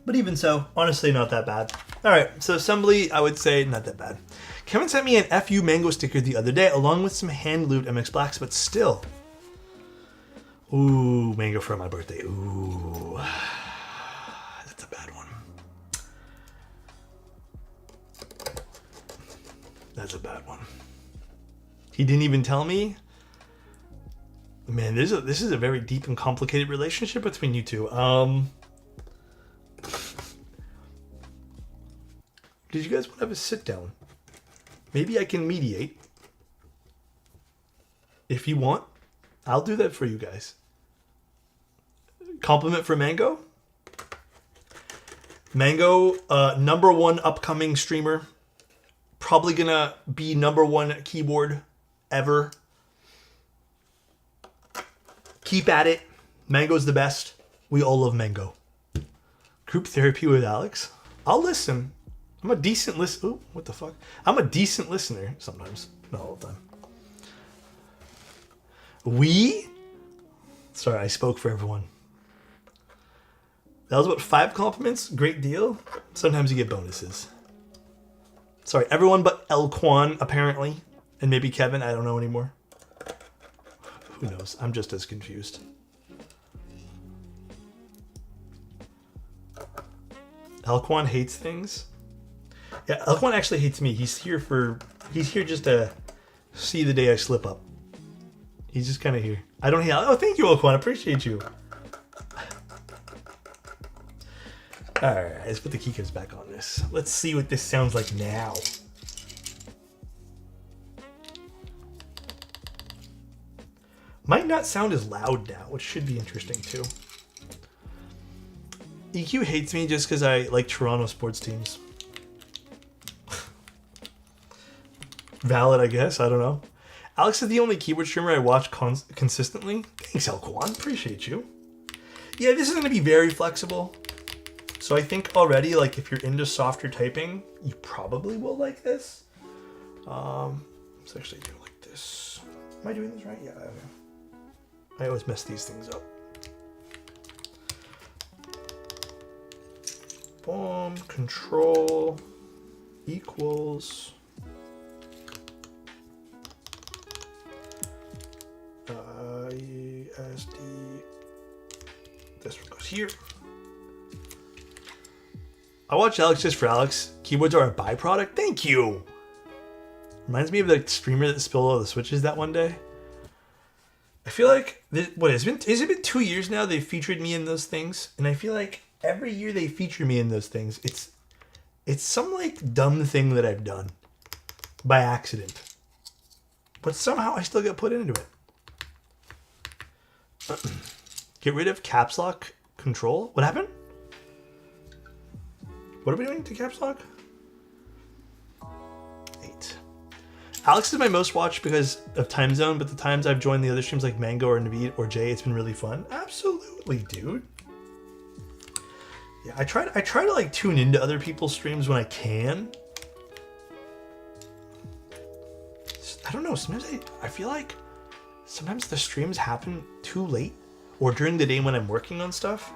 But even so, honestly, not that bad. All right, so assembly, I would say not that bad. Kevin sent me an FU Mango sticker the other day, along with some hand-lubed MX Blacks, but still. Ooh, Mango for my birthday. Ooh, that's a bad one. That's a bad one. He didn't even tell me. Man, this is a very deep and complicated relationship between you two. Did you guys want to have a sit down? Maybe I can mediate. If you want, I'll do that for you guys. Compliment for Mango. Mango, #1 upcoming streamer. Probably gonna be #1 keyboard ever. Keep at it. Mango's the best. We all love Mango. Group therapy with Alex. I'll listen. I'm a decent listener. Ooh, what the fuck? I'm a decent listener sometimes. Not all the time. Sorry, I spoke for everyone. That was about 5 compliments. Great deal. Sometimes you get bonuses. Sorry, everyone but El Quan, apparently. And maybe Kevin. I don't know anymore. Who knows? I'm just as confused. El Quan hates things. Yeah, El Quan actually hates me. He's here just to see the day I slip up. He's just kind of here. I don't hate. Oh, thank you, El Quan. Appreciate you. All right, let's put the keycaps back on this. Let's see what this sounds like now. Might not sound as loud now, which should be interesting too. EQ hates me just because I like Toronto sports teams. Valid, I guess. I don't know. Alex is the only keyboard streamer I watch consistently. Thanks, Elquan. Appreciate you. Yeah, this is going to be very flexible. So I think already, like, if you're into softer typing, you probably will like this. Let's actually do it like this. Am I doing this right? Yeah, I always mess these things up. Boom, control equals ESD. This one goes here. I watch Alex just for Alex. Keyboards are a byproduct. Thank you. Reminds me of the streamer that spilled all the switches that one day. I feel like has it been 2 years now they've featured me in those things, and I feel like every year they feature me in those things, it's some like dumb thing that I've done by accident, but somehow I still get put into it. Get rid of caps lock control. What happened? What are we doing to caps lock? 8. Alex is my most watched because of time zone, but the times I've joined the other streams like Mango or Naveed or Jay, it's been really fun. Absolutely, dude. Yeah, I try to like tune into other people's streams when I can. I don't know, sometimes I feel like sometimes the streams happen too late or during the day when I'm working on stuff,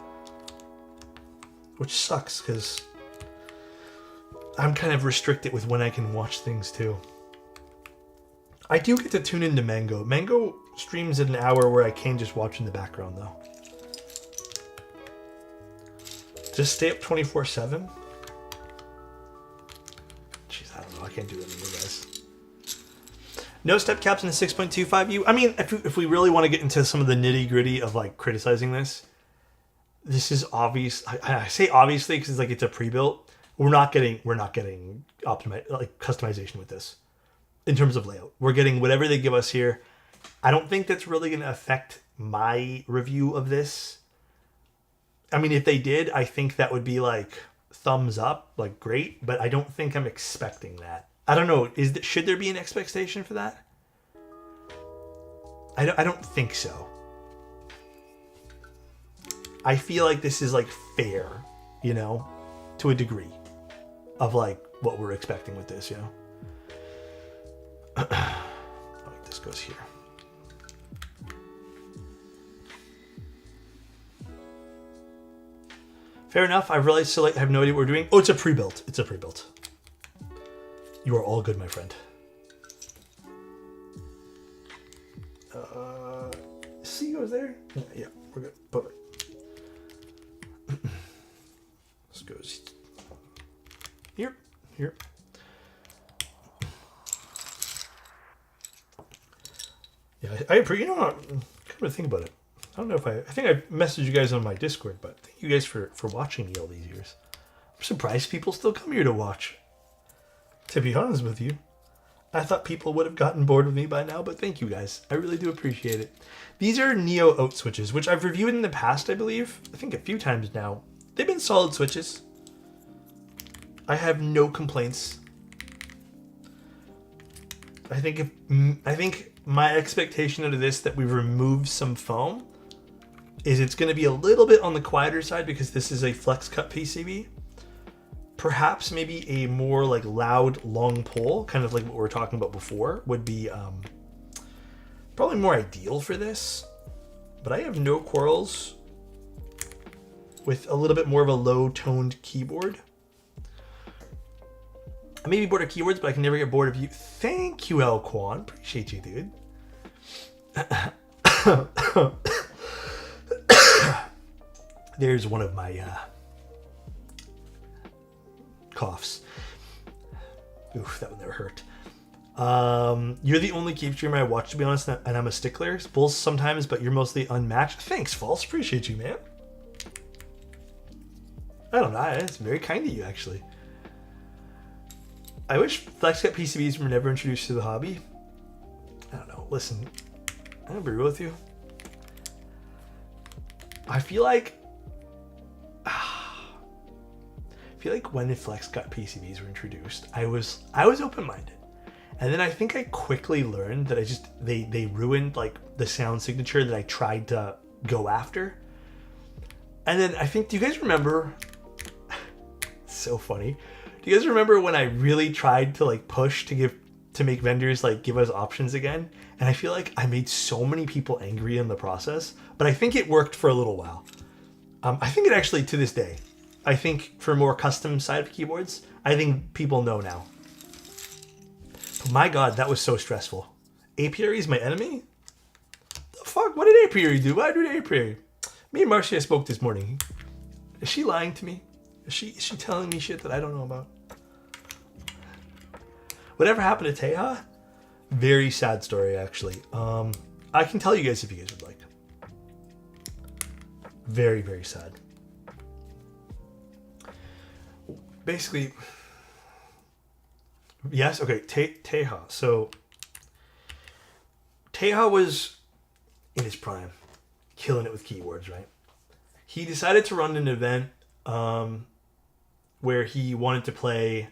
which sucks because I'm kind of restricted with when I can watch things too. I do get to tune into Mango. Mango streams at an hour where I can just watch in the background though. Just stay up 24/7? Jeez, I don't know. I can't do that anymore, guys. No step caps in a 6.25U. I mean, if we really want to get into some of the nitty gritty of like criticizing this is obvious. I say obviously because it's a pre-built. We're not getting customization with this in terms of layout. We're getting whatever they give us here. I don't think that's really going to affect my review of this. I mean, if they did, I think that would be like thumbs up, like great, but I don't think I'm expecting that. I don't know. Should there be an expectation for that? I don't think so. I feel like this is like fair, to a degree of like what we're expecting with this, Like this goes here. Fair enough. I realized so I have no idea what we're doing. Oh, it's a pre-built. It's a pre-built. You are all good, my friend. See you there? Yeah, we're good. Perfect. This goes here. Yeah, I appreciate. Come to think about it. I don't know if I think I messaged you guys on my Discord, but thank you guys for watching me all these years. I'm surprised people still come here to watch. To be honest with you, I thought people would have gotten bored with me by now, but thank you guys. I really do appreciate it. These are Neo Oat switches, which I've reviewed in the past, I believe. I think a few times now. They've been solid switches. I have no complaints. I think my expectation out of this that we remove some foam is it's going to be a little bit on the quieter side because this is a flex cut PCB. Perhaps maybe a more like loud long pole, kind of like what we were talking about before, would be probably more ideal for this. But I have no quarrels with a little bit more of a low toned keyboard. I may be bored of keywords, but I can never get bored of you. Thank you, El Quan. Appreciate you, dude. There's one of my coughs. Oof, that would never hurt. You're the only Keep streamer I watch, to be honest, and I'm a stickler. Bulls sometimes, but you're mostly unmatched. Thanks, False. Appreciate you, man. I don't know. It's very kind of you, actually. I wish FlexCut PCBs were never introduced to the hobby. I don't know. Listen, I'm gonna be real with you. I feel like when the FlexCut PCBs were introduced, I was open-minded, and then I think I quickly learned that they ruined like the sound signature that I tried to go after. And then I think, do you guys remember? It's so funny. Do you guys remember when I really tried to like push to make vendors like give us options again? And I feel like I made so many people angry in the process, but I think it worked for a little while. I think it actually, to this day, I think for more custom side of keyboards, I think people know now. But my God, that was so stressful. Apiary is my enemy? The fuck? What did Apiary do? What did I do to Apiary? Me and Marcia spoke this morning. Is she lying to me? Is she telling me shit that I don't know about? Whatever happened to Teja? Very sad story, actually. I can tell you guys if you guys would like. Very, very sad. Basically, yes, okay, Teja. So, Teja was in his prime, killing it with keywords, right? He decided to run an event where he wanted to play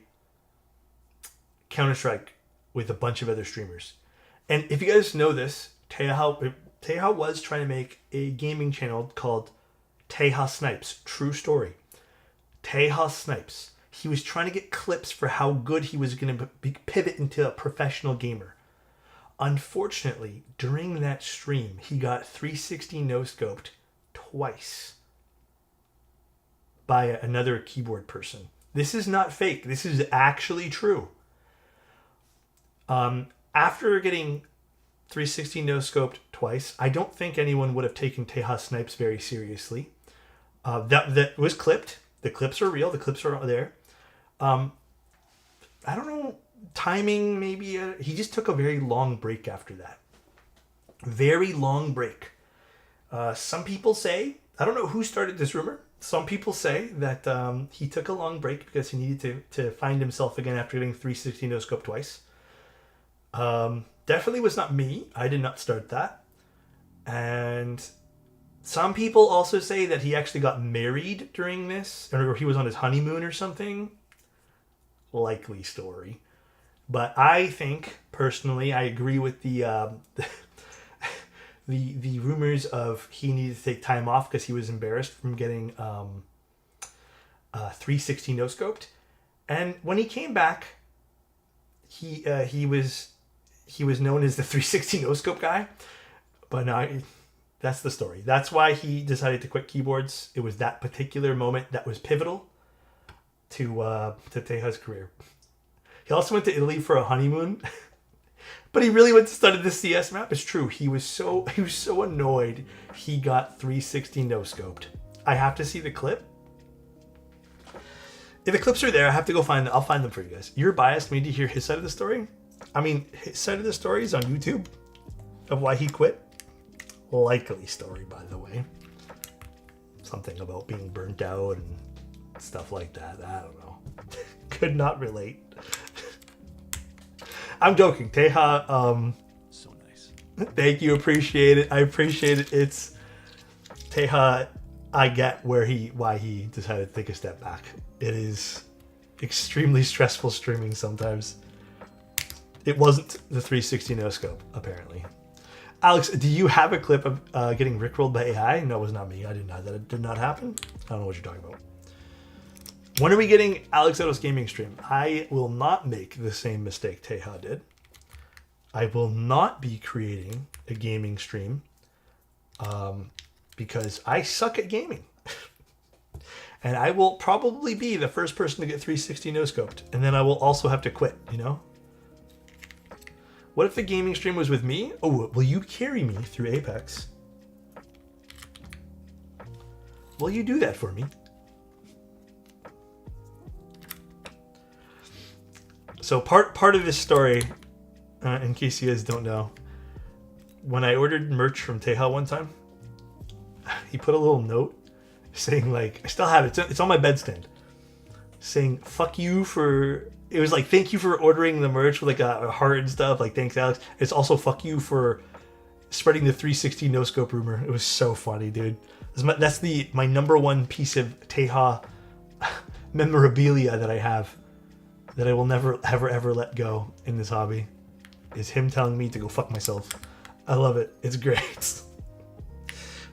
Counter-Strike with a bunch of other streamers. And if you guys know this, Teja was trying to make a gaming channel called Teja Snipes. True story. Teja Snipes. He was trying to get clips for how good he was going to pivot into a professional gamer. Unfortunately, during that stream, he got 360 no-scoped twice by another keyboard person. This is not fake. This is actually true. After getting 360 no-scoped twice, I don't think anyone would have taken Teja Snipes very seriously. That was clipped. The clips are real. The clips are there. I don't know timing, maybe. He just took a very long break after that. Very long break. Some people say, I don't know who started this rumor. Some people say that he took a long break because he needed to find himself again after getting 360 no scope twice. Definitely was not me. I did not start that. And some people also say that he actually got married during this, or he was on his honeymoon or something. Likely story. But I think, personally, I agree with the the rumors of he needed to take time off because he was embarrassed from getting 360 no scoped. And when he came back, he was known as the 360 no scope guy. But no, that's the story. That's why he decided to quit keyboards. It was that particular moment that was pivotal to Teja's career. He also went to Italy for a honeymoon. But he really went to study the CS map. It's true. He was so annoyed he got 360 no scoped. I have to see the clip. If the clips are there, I have to go find them. I'll find them for you guys. You're biased. We need to hear his side of the story. I mean, his side of the story is on YouTube of why he quit. Likely story, by the way. Something about being burnt out and stuff like that. I don't know. Could not relate. I'm joking. Teja, So nice. thank you. Appreciate it. I appreciate it. It's Teja. I get why he decided to take a step back. It is extremely stressful streaming sometimes. It wasn't the 360 no scope, apparently. Alex, do you have a clip of getting rickrolled by AI? No, it was not me. I didn't know that. It did not happen. I don't know what you're talking about. When are we getting alexotos gaming stream? I will not make the same mistake Teja did. I will not be creating a gaming stream because I suck at gaming. And I will probably be the first person to get 360 no scoped. And then I will also have to quit, you know? What if the gaming stream was with me? Oh, will you carry me through Apex? Will you do that for me? So part of this story, in case you guys don't know, when I ordered merch from Teja one time, he put a little note saying, like, I still have it. It's on my bedstand. Saying, fuck you for... It was like, thank you for ordering the merch with like a heart and stuff. Like, thanks, Alex. It's also fuck you for spreading the 360 no scope rumor. It was so funny, dude. That's my number one piece of Teja memorabilia that I have, that I will never, ever let go in this hobby, is him telling me to go fuck myself. I love it. It's great.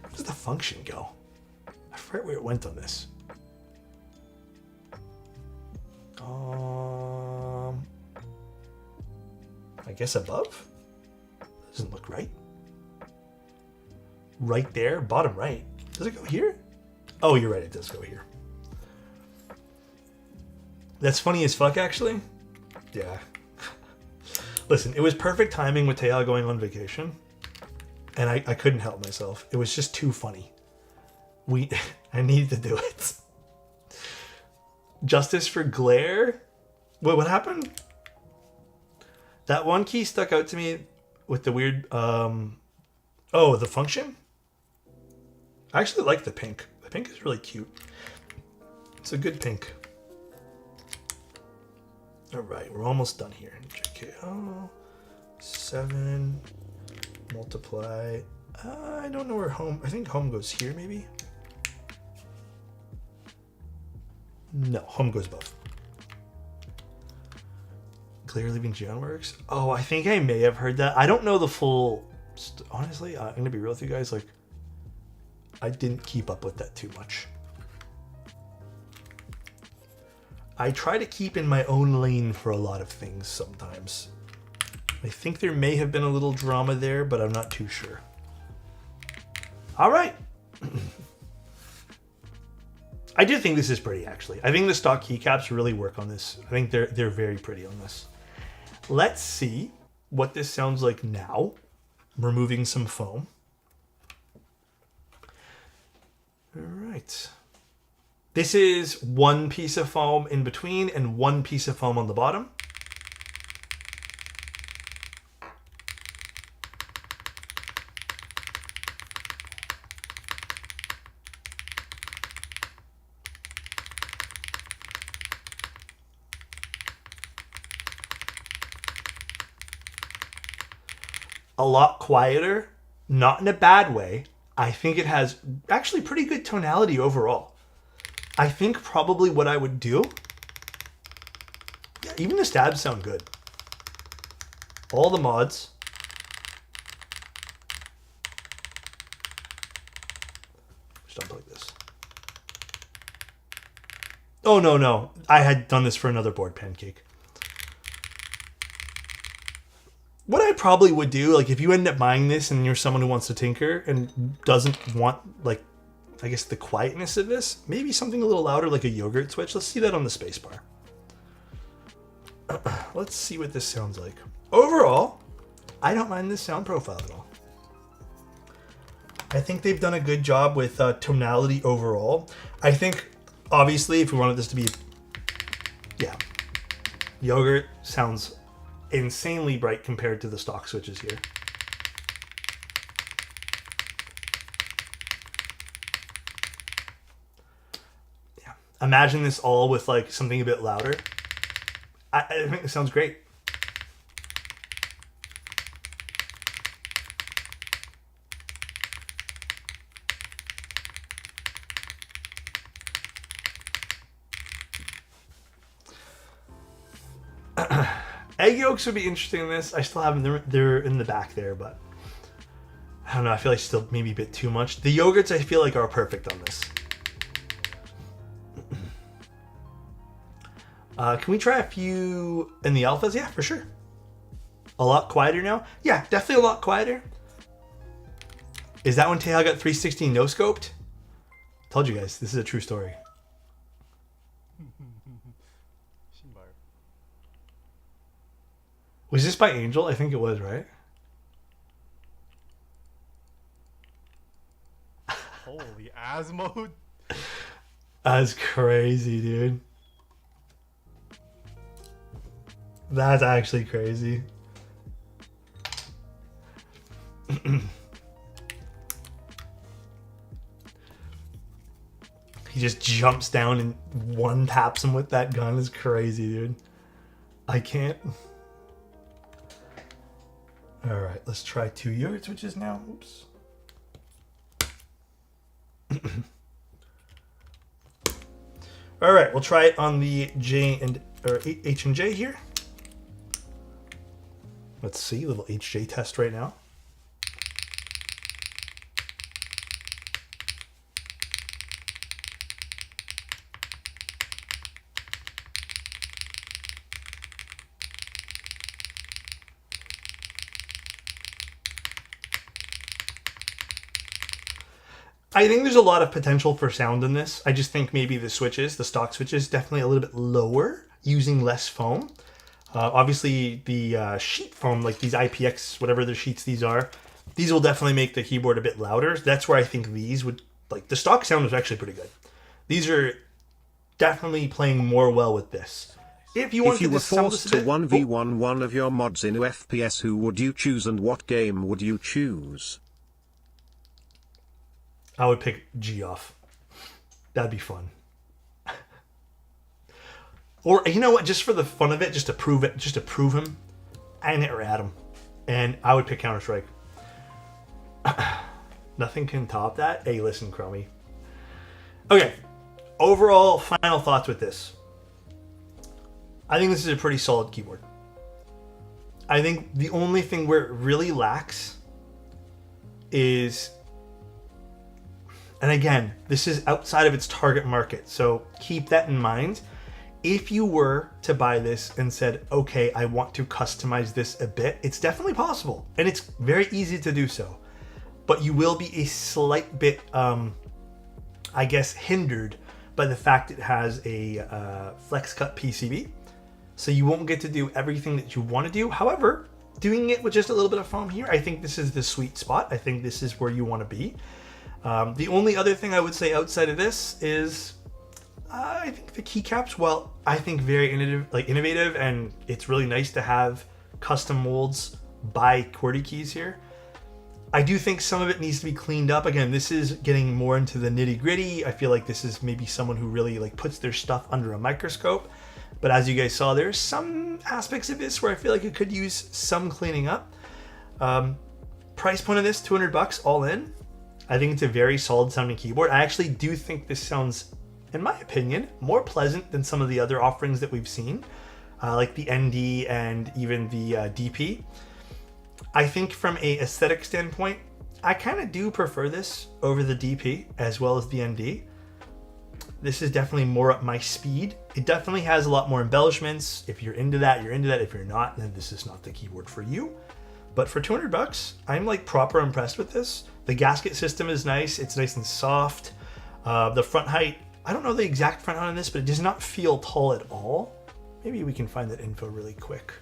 Where does the function go? I forget where it went on this. I guess above? Doesn't look right. Right there, bottom right. Does it go here? Oh, you're right, it does go here. That's funny as fuck, actually. Yeah. Listen, it was perfect timing with Teja going on vacation. And I couldn't help myself. It was just too funny. I needed to do it. Justice for glare? Wait, what happened? That one key stuck out to me with the weird... oh, the function? I actually like the pink. The pink is really cute. It's a good pink. Alright, we're almost done here. JKO. 7. Multiply. I don't know where home... I think home goes here, maybe? No, home goes above. Clear leaving Geon works? Oh, I think I may have heard that. I don't know the full... Honestly, I'm going to be real with you guys. Like, I didn't keep up with that too much. I try to keep in my own lane for a lot of things sometimes. I think there may have been a little drama there, but I'm not too sure. All right. I do think this is pretty, actually. I think the stock keycaps really work on this. I think they're very pretty on this. Let's see what this sounds like now. Removing some foam. All right. This is one piece of foam in between and one piece of foam on the bottom. a lot quieter, not in a bad way. I think it has actually pretty good tonality overall. I think probably what I would do, yeah, even the stabs sound good. All the mods. Just unplug this. Oh, no. I had done this for another board, Pancake. What I probably would do, like if you end up buying this and you're someone who wants to tinker and doesn't want, like, I guess the quietness of this, maybe something a little louder like a yogurt switch. Let's see that on the spacebar. Let's see what this sounds like. Overall, I don't mind this sound profile at all. I think they've done a good job with tonality overall. I think, obviously, if we wanted this to be, yeah, yogurt sounds insanely bright compared to the stock switches here. Yeah, imagine this all with like something a bit louder. I think it sounds great. Egg yolks would be interesting in this. I still have them. They're in the back there, but I don't know. I feel like still maybe a bit too much. The yogurts I feel like are perfect on this. Can we try a few in the alphas? Yeah, for sure. A lot quieter now? Yeah, definitely a lot quieter. Is that when Teja got 316 no scoped? Told you guys, this is a true story. Was this by Angel? I think it was, right? Holy as mode. That's crazy, dude. That's actually crazy. He just jumps down and one taps him with that gun. Is crazy, dude. I can't. All right, let's try 2 yogurt switches now. Oops. All right, we'll try it on the J and or H and J here. Let's see, a little HJ test right now. I think there's a lot of potential for sound in this. I just think maybe the switches, the stock switches, definitely a little bit lower, using less foam. Obviously, the sheet foam, like these IPX, whatever the sheets these are, these will definitely make the keyboard a bit louder. That's where I think these would, like, the stock sound is actually pretty good. These are definitely playing more well with this. If you were forced to 1v1 one of your mods in FPS, who would you choose and what game would you choose? I would pick G off. That'd be fun. Or, you know what, just for the fun of it, just to prove him, I never had him. And I would pick Counter-Strike. Nothing can top that. Hey, listen, Chromie. Okay, overall, final thoughts with this. I think this is a pretty solid keyboard. I think the only thing where it really lacks is, and again, this is outside of its target market, so keep that in mind. If you were to buy this and said, okay, I want to customize this a bit, it's definitely possible. And it's very easy to do so. But you will be a slight bit, I guess, hindered by the fact it has a flex cut PCB. So you won't get to do everything that you want to do. However, doing it with just a little bit of foam here, I think this is the sweet spot. I think this is where you want to be. The only other thing I would say outside of this is, I think the keycaps, well, I think very innovative, and it's really nice to have custom molds by QWERTY keys here. I do think some of it needs to be cleaned up. Again, this is getting more into the nitty gritty. I feel like this is maybe someone who really like puts their stuff under a microscope. But as you guys saw, there's some aspects of this where I feel like it could use some cleaning up. price point of this, $200 all in. I think it's a very solid sounding keyboard. I actually do think this sounds, in my opinion, more pleasant than some of the other offerings that we've seen, like the ND and even the DP. I think from a aesthetic standpoint, I kind of do prefer this over the DP as well as the ND. This is definitely more up my speed. It definitely has a lot more embellishments. If you're into that, you're into that. If you're not, then this is not the keyboard for you. But for $200, I'm like proper impressed with this. The gasket system is nice. It's nice and soft. The front height, I don't know the exact front height on this, but it does not feel tall at all. Maybe we can find that info really quick.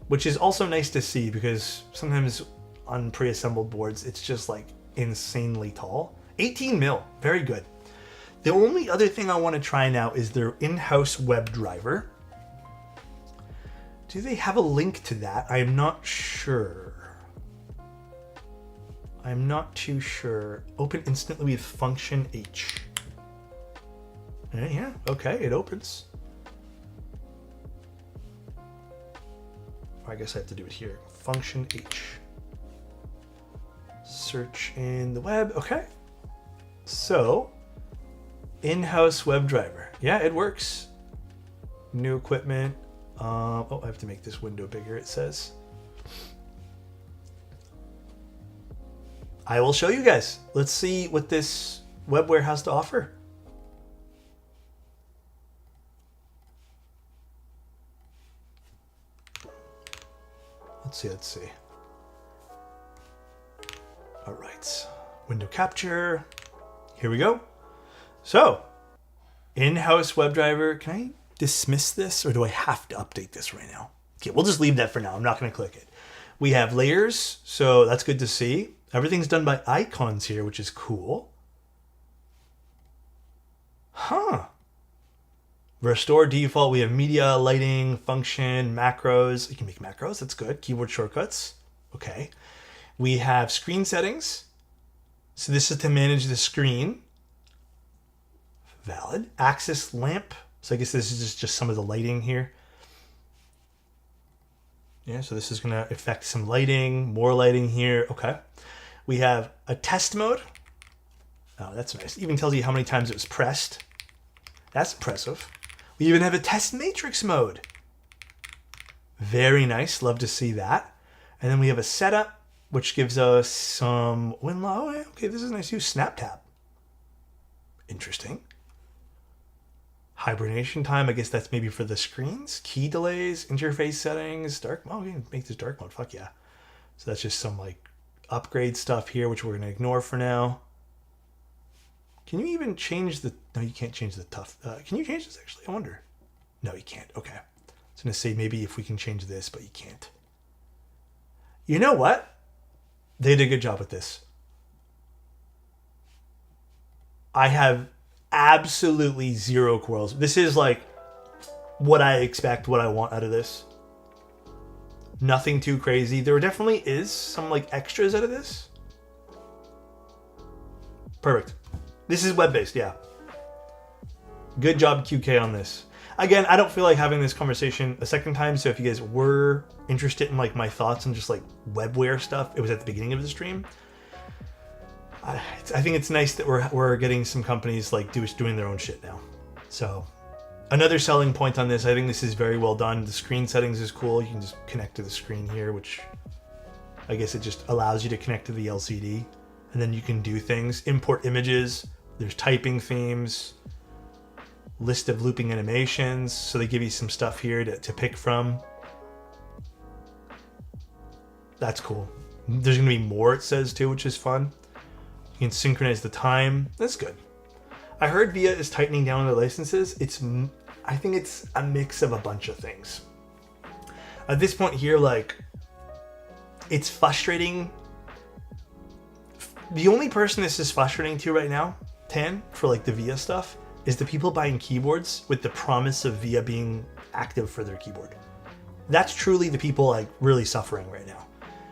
Which is also nice to see because sometimes on pre-assembled boards, it's just like insanely tall. 18 mil, very good. The only other thing I want to try now is their in-house web driver. Do they have a link to that? I am not sure. I'm not too sure. Open instantly with function H. Yeah, okay, it opens. I guess I have to do it here. Function H. Search in the web. Okay. So, in-house web driver. Yeah, it works. New equipment. Oh, I have to make this window bigger, it says. I will show you guys. Let's see what this webware has to offer. Let's see. All right, window capture. Here we go. So, in-house WebDriver. Can I dismiss this or do I have to update this right now? Okay, we'll just leave that for now. I'm not going to click it. We have layers, so that's good to see. Everything's done by icons here, which is cool. Huh. Restore default. We have media, lighting, function, macros. You can make macros. That's good. Keyboard shortcuts. Okay. We have screen settings. So this is to manage the screen. Valid. Axis lamp. So I guess this is just some of the lighting here. Yeah, so this is going to affect some lighting, more lighting here. Okay. We have a test mode. Oh, that's nice. It even tells you how many times it was pressed. That's impressive. We even have a test matrix mode. Very nice. Love to see that. And then we have a setup, which gives us some win low. Okay, this is nice. Use snap tap. Interesting. Hibernation time. I guess that's maybe for the screens. Key delays, interface settings, dark mode. We can make this dark mode. Fuck yeah. So that's just some like upgrade stuff here, which we're going to ignore for now. Can you even change the... No, you can't change the tough... can you change this, actually? I wonder. No, you can't. Okay. I was going to say maybe if we can change this, but you can't. You know what? They did a good job with this. I have absolutely zero quarrels. This is like what I expect, what I want out of this. Nothing too crazy. There definitely is some like extras out of this. Perfect. This is web-based, yeah. Good job, QK, on this. Again, I don't feel like having this conversation a second time, so if you guys were interested in like my thoughts on just like webware stuff, it was at the beginning of the stream. I think it's nice that we're getting some companies like doing their own shit now. So, another selling point on this, I think this is very well done. The screen settings is cool. You can just connect to the screen here, which I guess it just allows you to connect to the LCD. And then you can do things. Import images. There's typing themes, list of looping animations. So they give you some stuff here to pick from. That's cool. There's going to be more, it says too, which is fun. You can synchronize the time. That's good. I heard VIA is tightening down the licenses. I think it's a mix of a bunch of things. At this point here, like, it's frustrating. The only person this is frustrating to right now, Tan, for like the VIA stuff, is the people buying keyboards with the promise of VIA being active for their keyboard. That's truly the people like really suffering right now.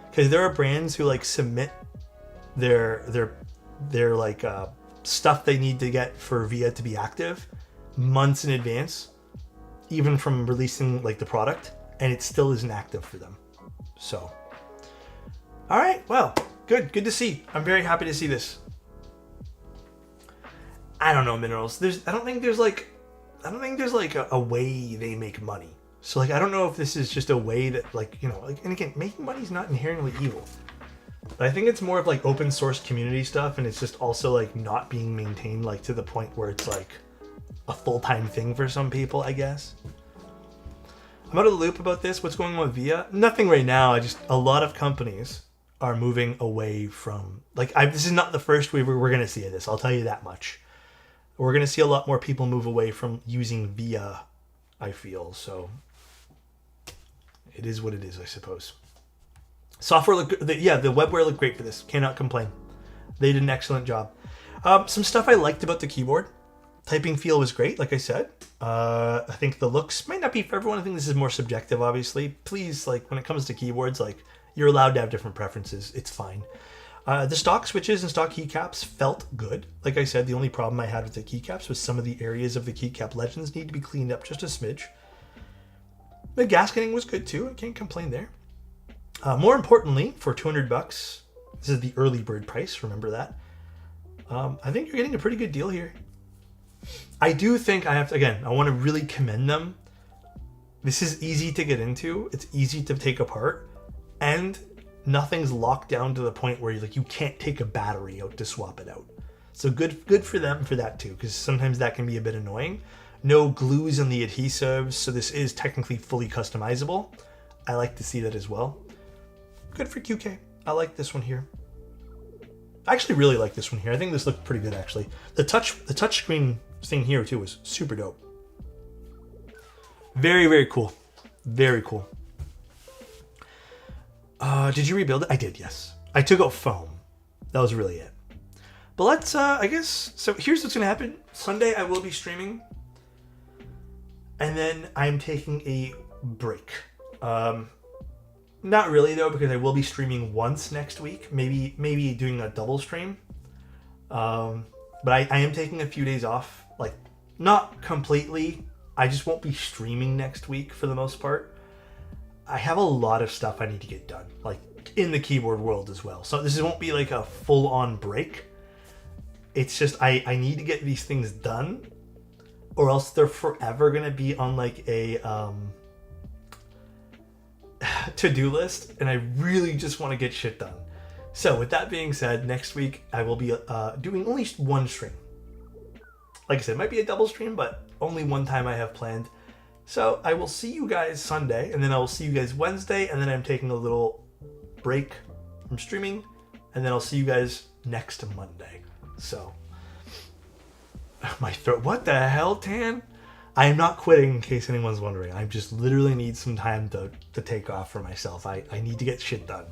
Because there are brands who like submit their like stuff they need to get for VIA to be active months in advance, even from releasing like the product, and it still isn't active for them. So All right, well, good to see. I'm very happy to see this. I don't know, Minerals. I don't think there's like a way they make money. So like I don't know if this is just a way that like, you know, like, and again, making money is not inherently evil. But I think it's more of like open source community stuff, and it's just also like not being maintained like to the point where it's like a full-time thing for some people, I guess. I'm out of the loop about this. What's going on with VIA? Nothing right now. A lot of companies are moving away from this is not the first we're going to see this. I'll tell you that much. We're going to see a lot more people move away from using VIA, I feel. So it is what it is, I suppose. Software looked good. Yeah, the webware looked great for this. Cannot complain. They did an excellent job. Some stuff I liked about the keyboard. Typing feel was great, like I said. I think the looks might not be for everyone. I think this is more subjective, obviously. Please, like, when it comes to keyboards, like, you're allowed to have different preferences. It's fine. The stock switches and stock keycaps felt good. Like I said, the only problem I had with the keycaps was some of the areas of the keycap legends need to be cleaned up just a smidge. The gasketing was good too. I can't complain there. More importantly, for $200, this is the early bird price. Remember that. I think you're getting a pretty good deal here. I do think I have to, again, I want to really commend them. This is easy to get into. It's easy to take apart. And nothing's locked down to the point where you can't take a battery out to swap it out. So good for them for that too, because sometimes that can be a bit annoying. No glues on the adhesives, so this is technically fully customizable. I like to see that as well. Good for QK. I like this one here. I actually really like this one here. I think this looked pretty good actually. The touch screen thing here too was super dope. Very, very cool. Very cool. Did you rebuild it? I did, yes. I took out foam. That was really it. But let's, I guess, so here's what's going to happen. Sunday I will be streaming. And then I'm taking a break. Not really though, because I will be streaming once next week. Maybe doing a double stream. But I am taking a few days off. Like, not completely. I just won't be streaming next week for the most part. I have a lot of stuff I need to get done, like in the keyboard world as well. So this won't be like a full-on break. It's just I need to get these things done, or else they're forever gonna be on like a to-do list, and I really just want to get shit done. So with that being said, next week I will be doing only one stream. Like I said, it might be a double stream, but only one time I have planned. So I will see you guys Sunday, and then I will see you guys Wednesday, and then I'm taking a little break from streaming, and then I'll see you guys next Monday. So, my throat, what the hell, Tan? I am not quitting, in case anyone's wondering. I just literally need some time to take off for myself. I need to get shit done.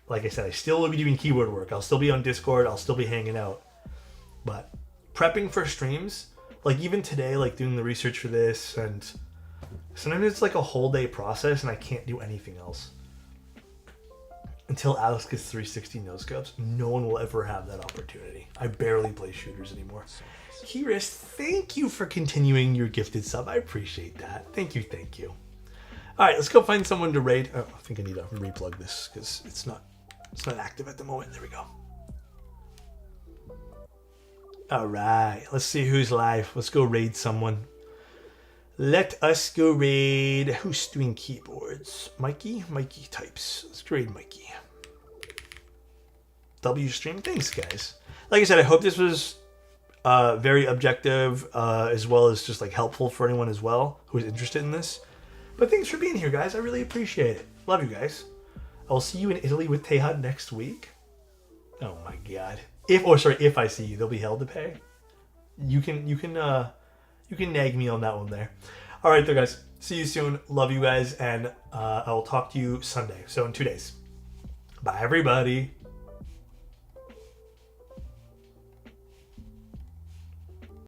Like I said, I still will be doing keyboard work. I'll still be on Discord. I'll still be hanging out. But prepping for streams, like even today, like doing the research for this, and sometimes it's like a whole day process and I can't do anything else. Until Alex gets 360 no scopes, no one will ever have that opportunity. I barely play shooters anymore. Kiris, thank you for continuing your gifted sub. I appreciate that. Thank you, thank you. All right, let's go find someone to raid. Oh, I think I need to replug this because it's not active at the moment. There we go. All right, let's see who's live. Let's go raid someone. Let us go raid. Who's doing keyboards? Mikey? Mikey types. Let's go raid Mikey. W stream. Thanks, guys. Like I said, I hope this was very objective, as well as just like helpful for anyone as well who's interested in this. But thanks for being here, guys. I really appreciate it. Love you guys. I'll see you in Italy with Teja next week. Oh my god. If I see you, there'll be hell to pay. You can nag me on that one there. All right, there, guys. See you soon. Love you guys, and I will talk to you Sunday. So in 2 days. Bye, everybody.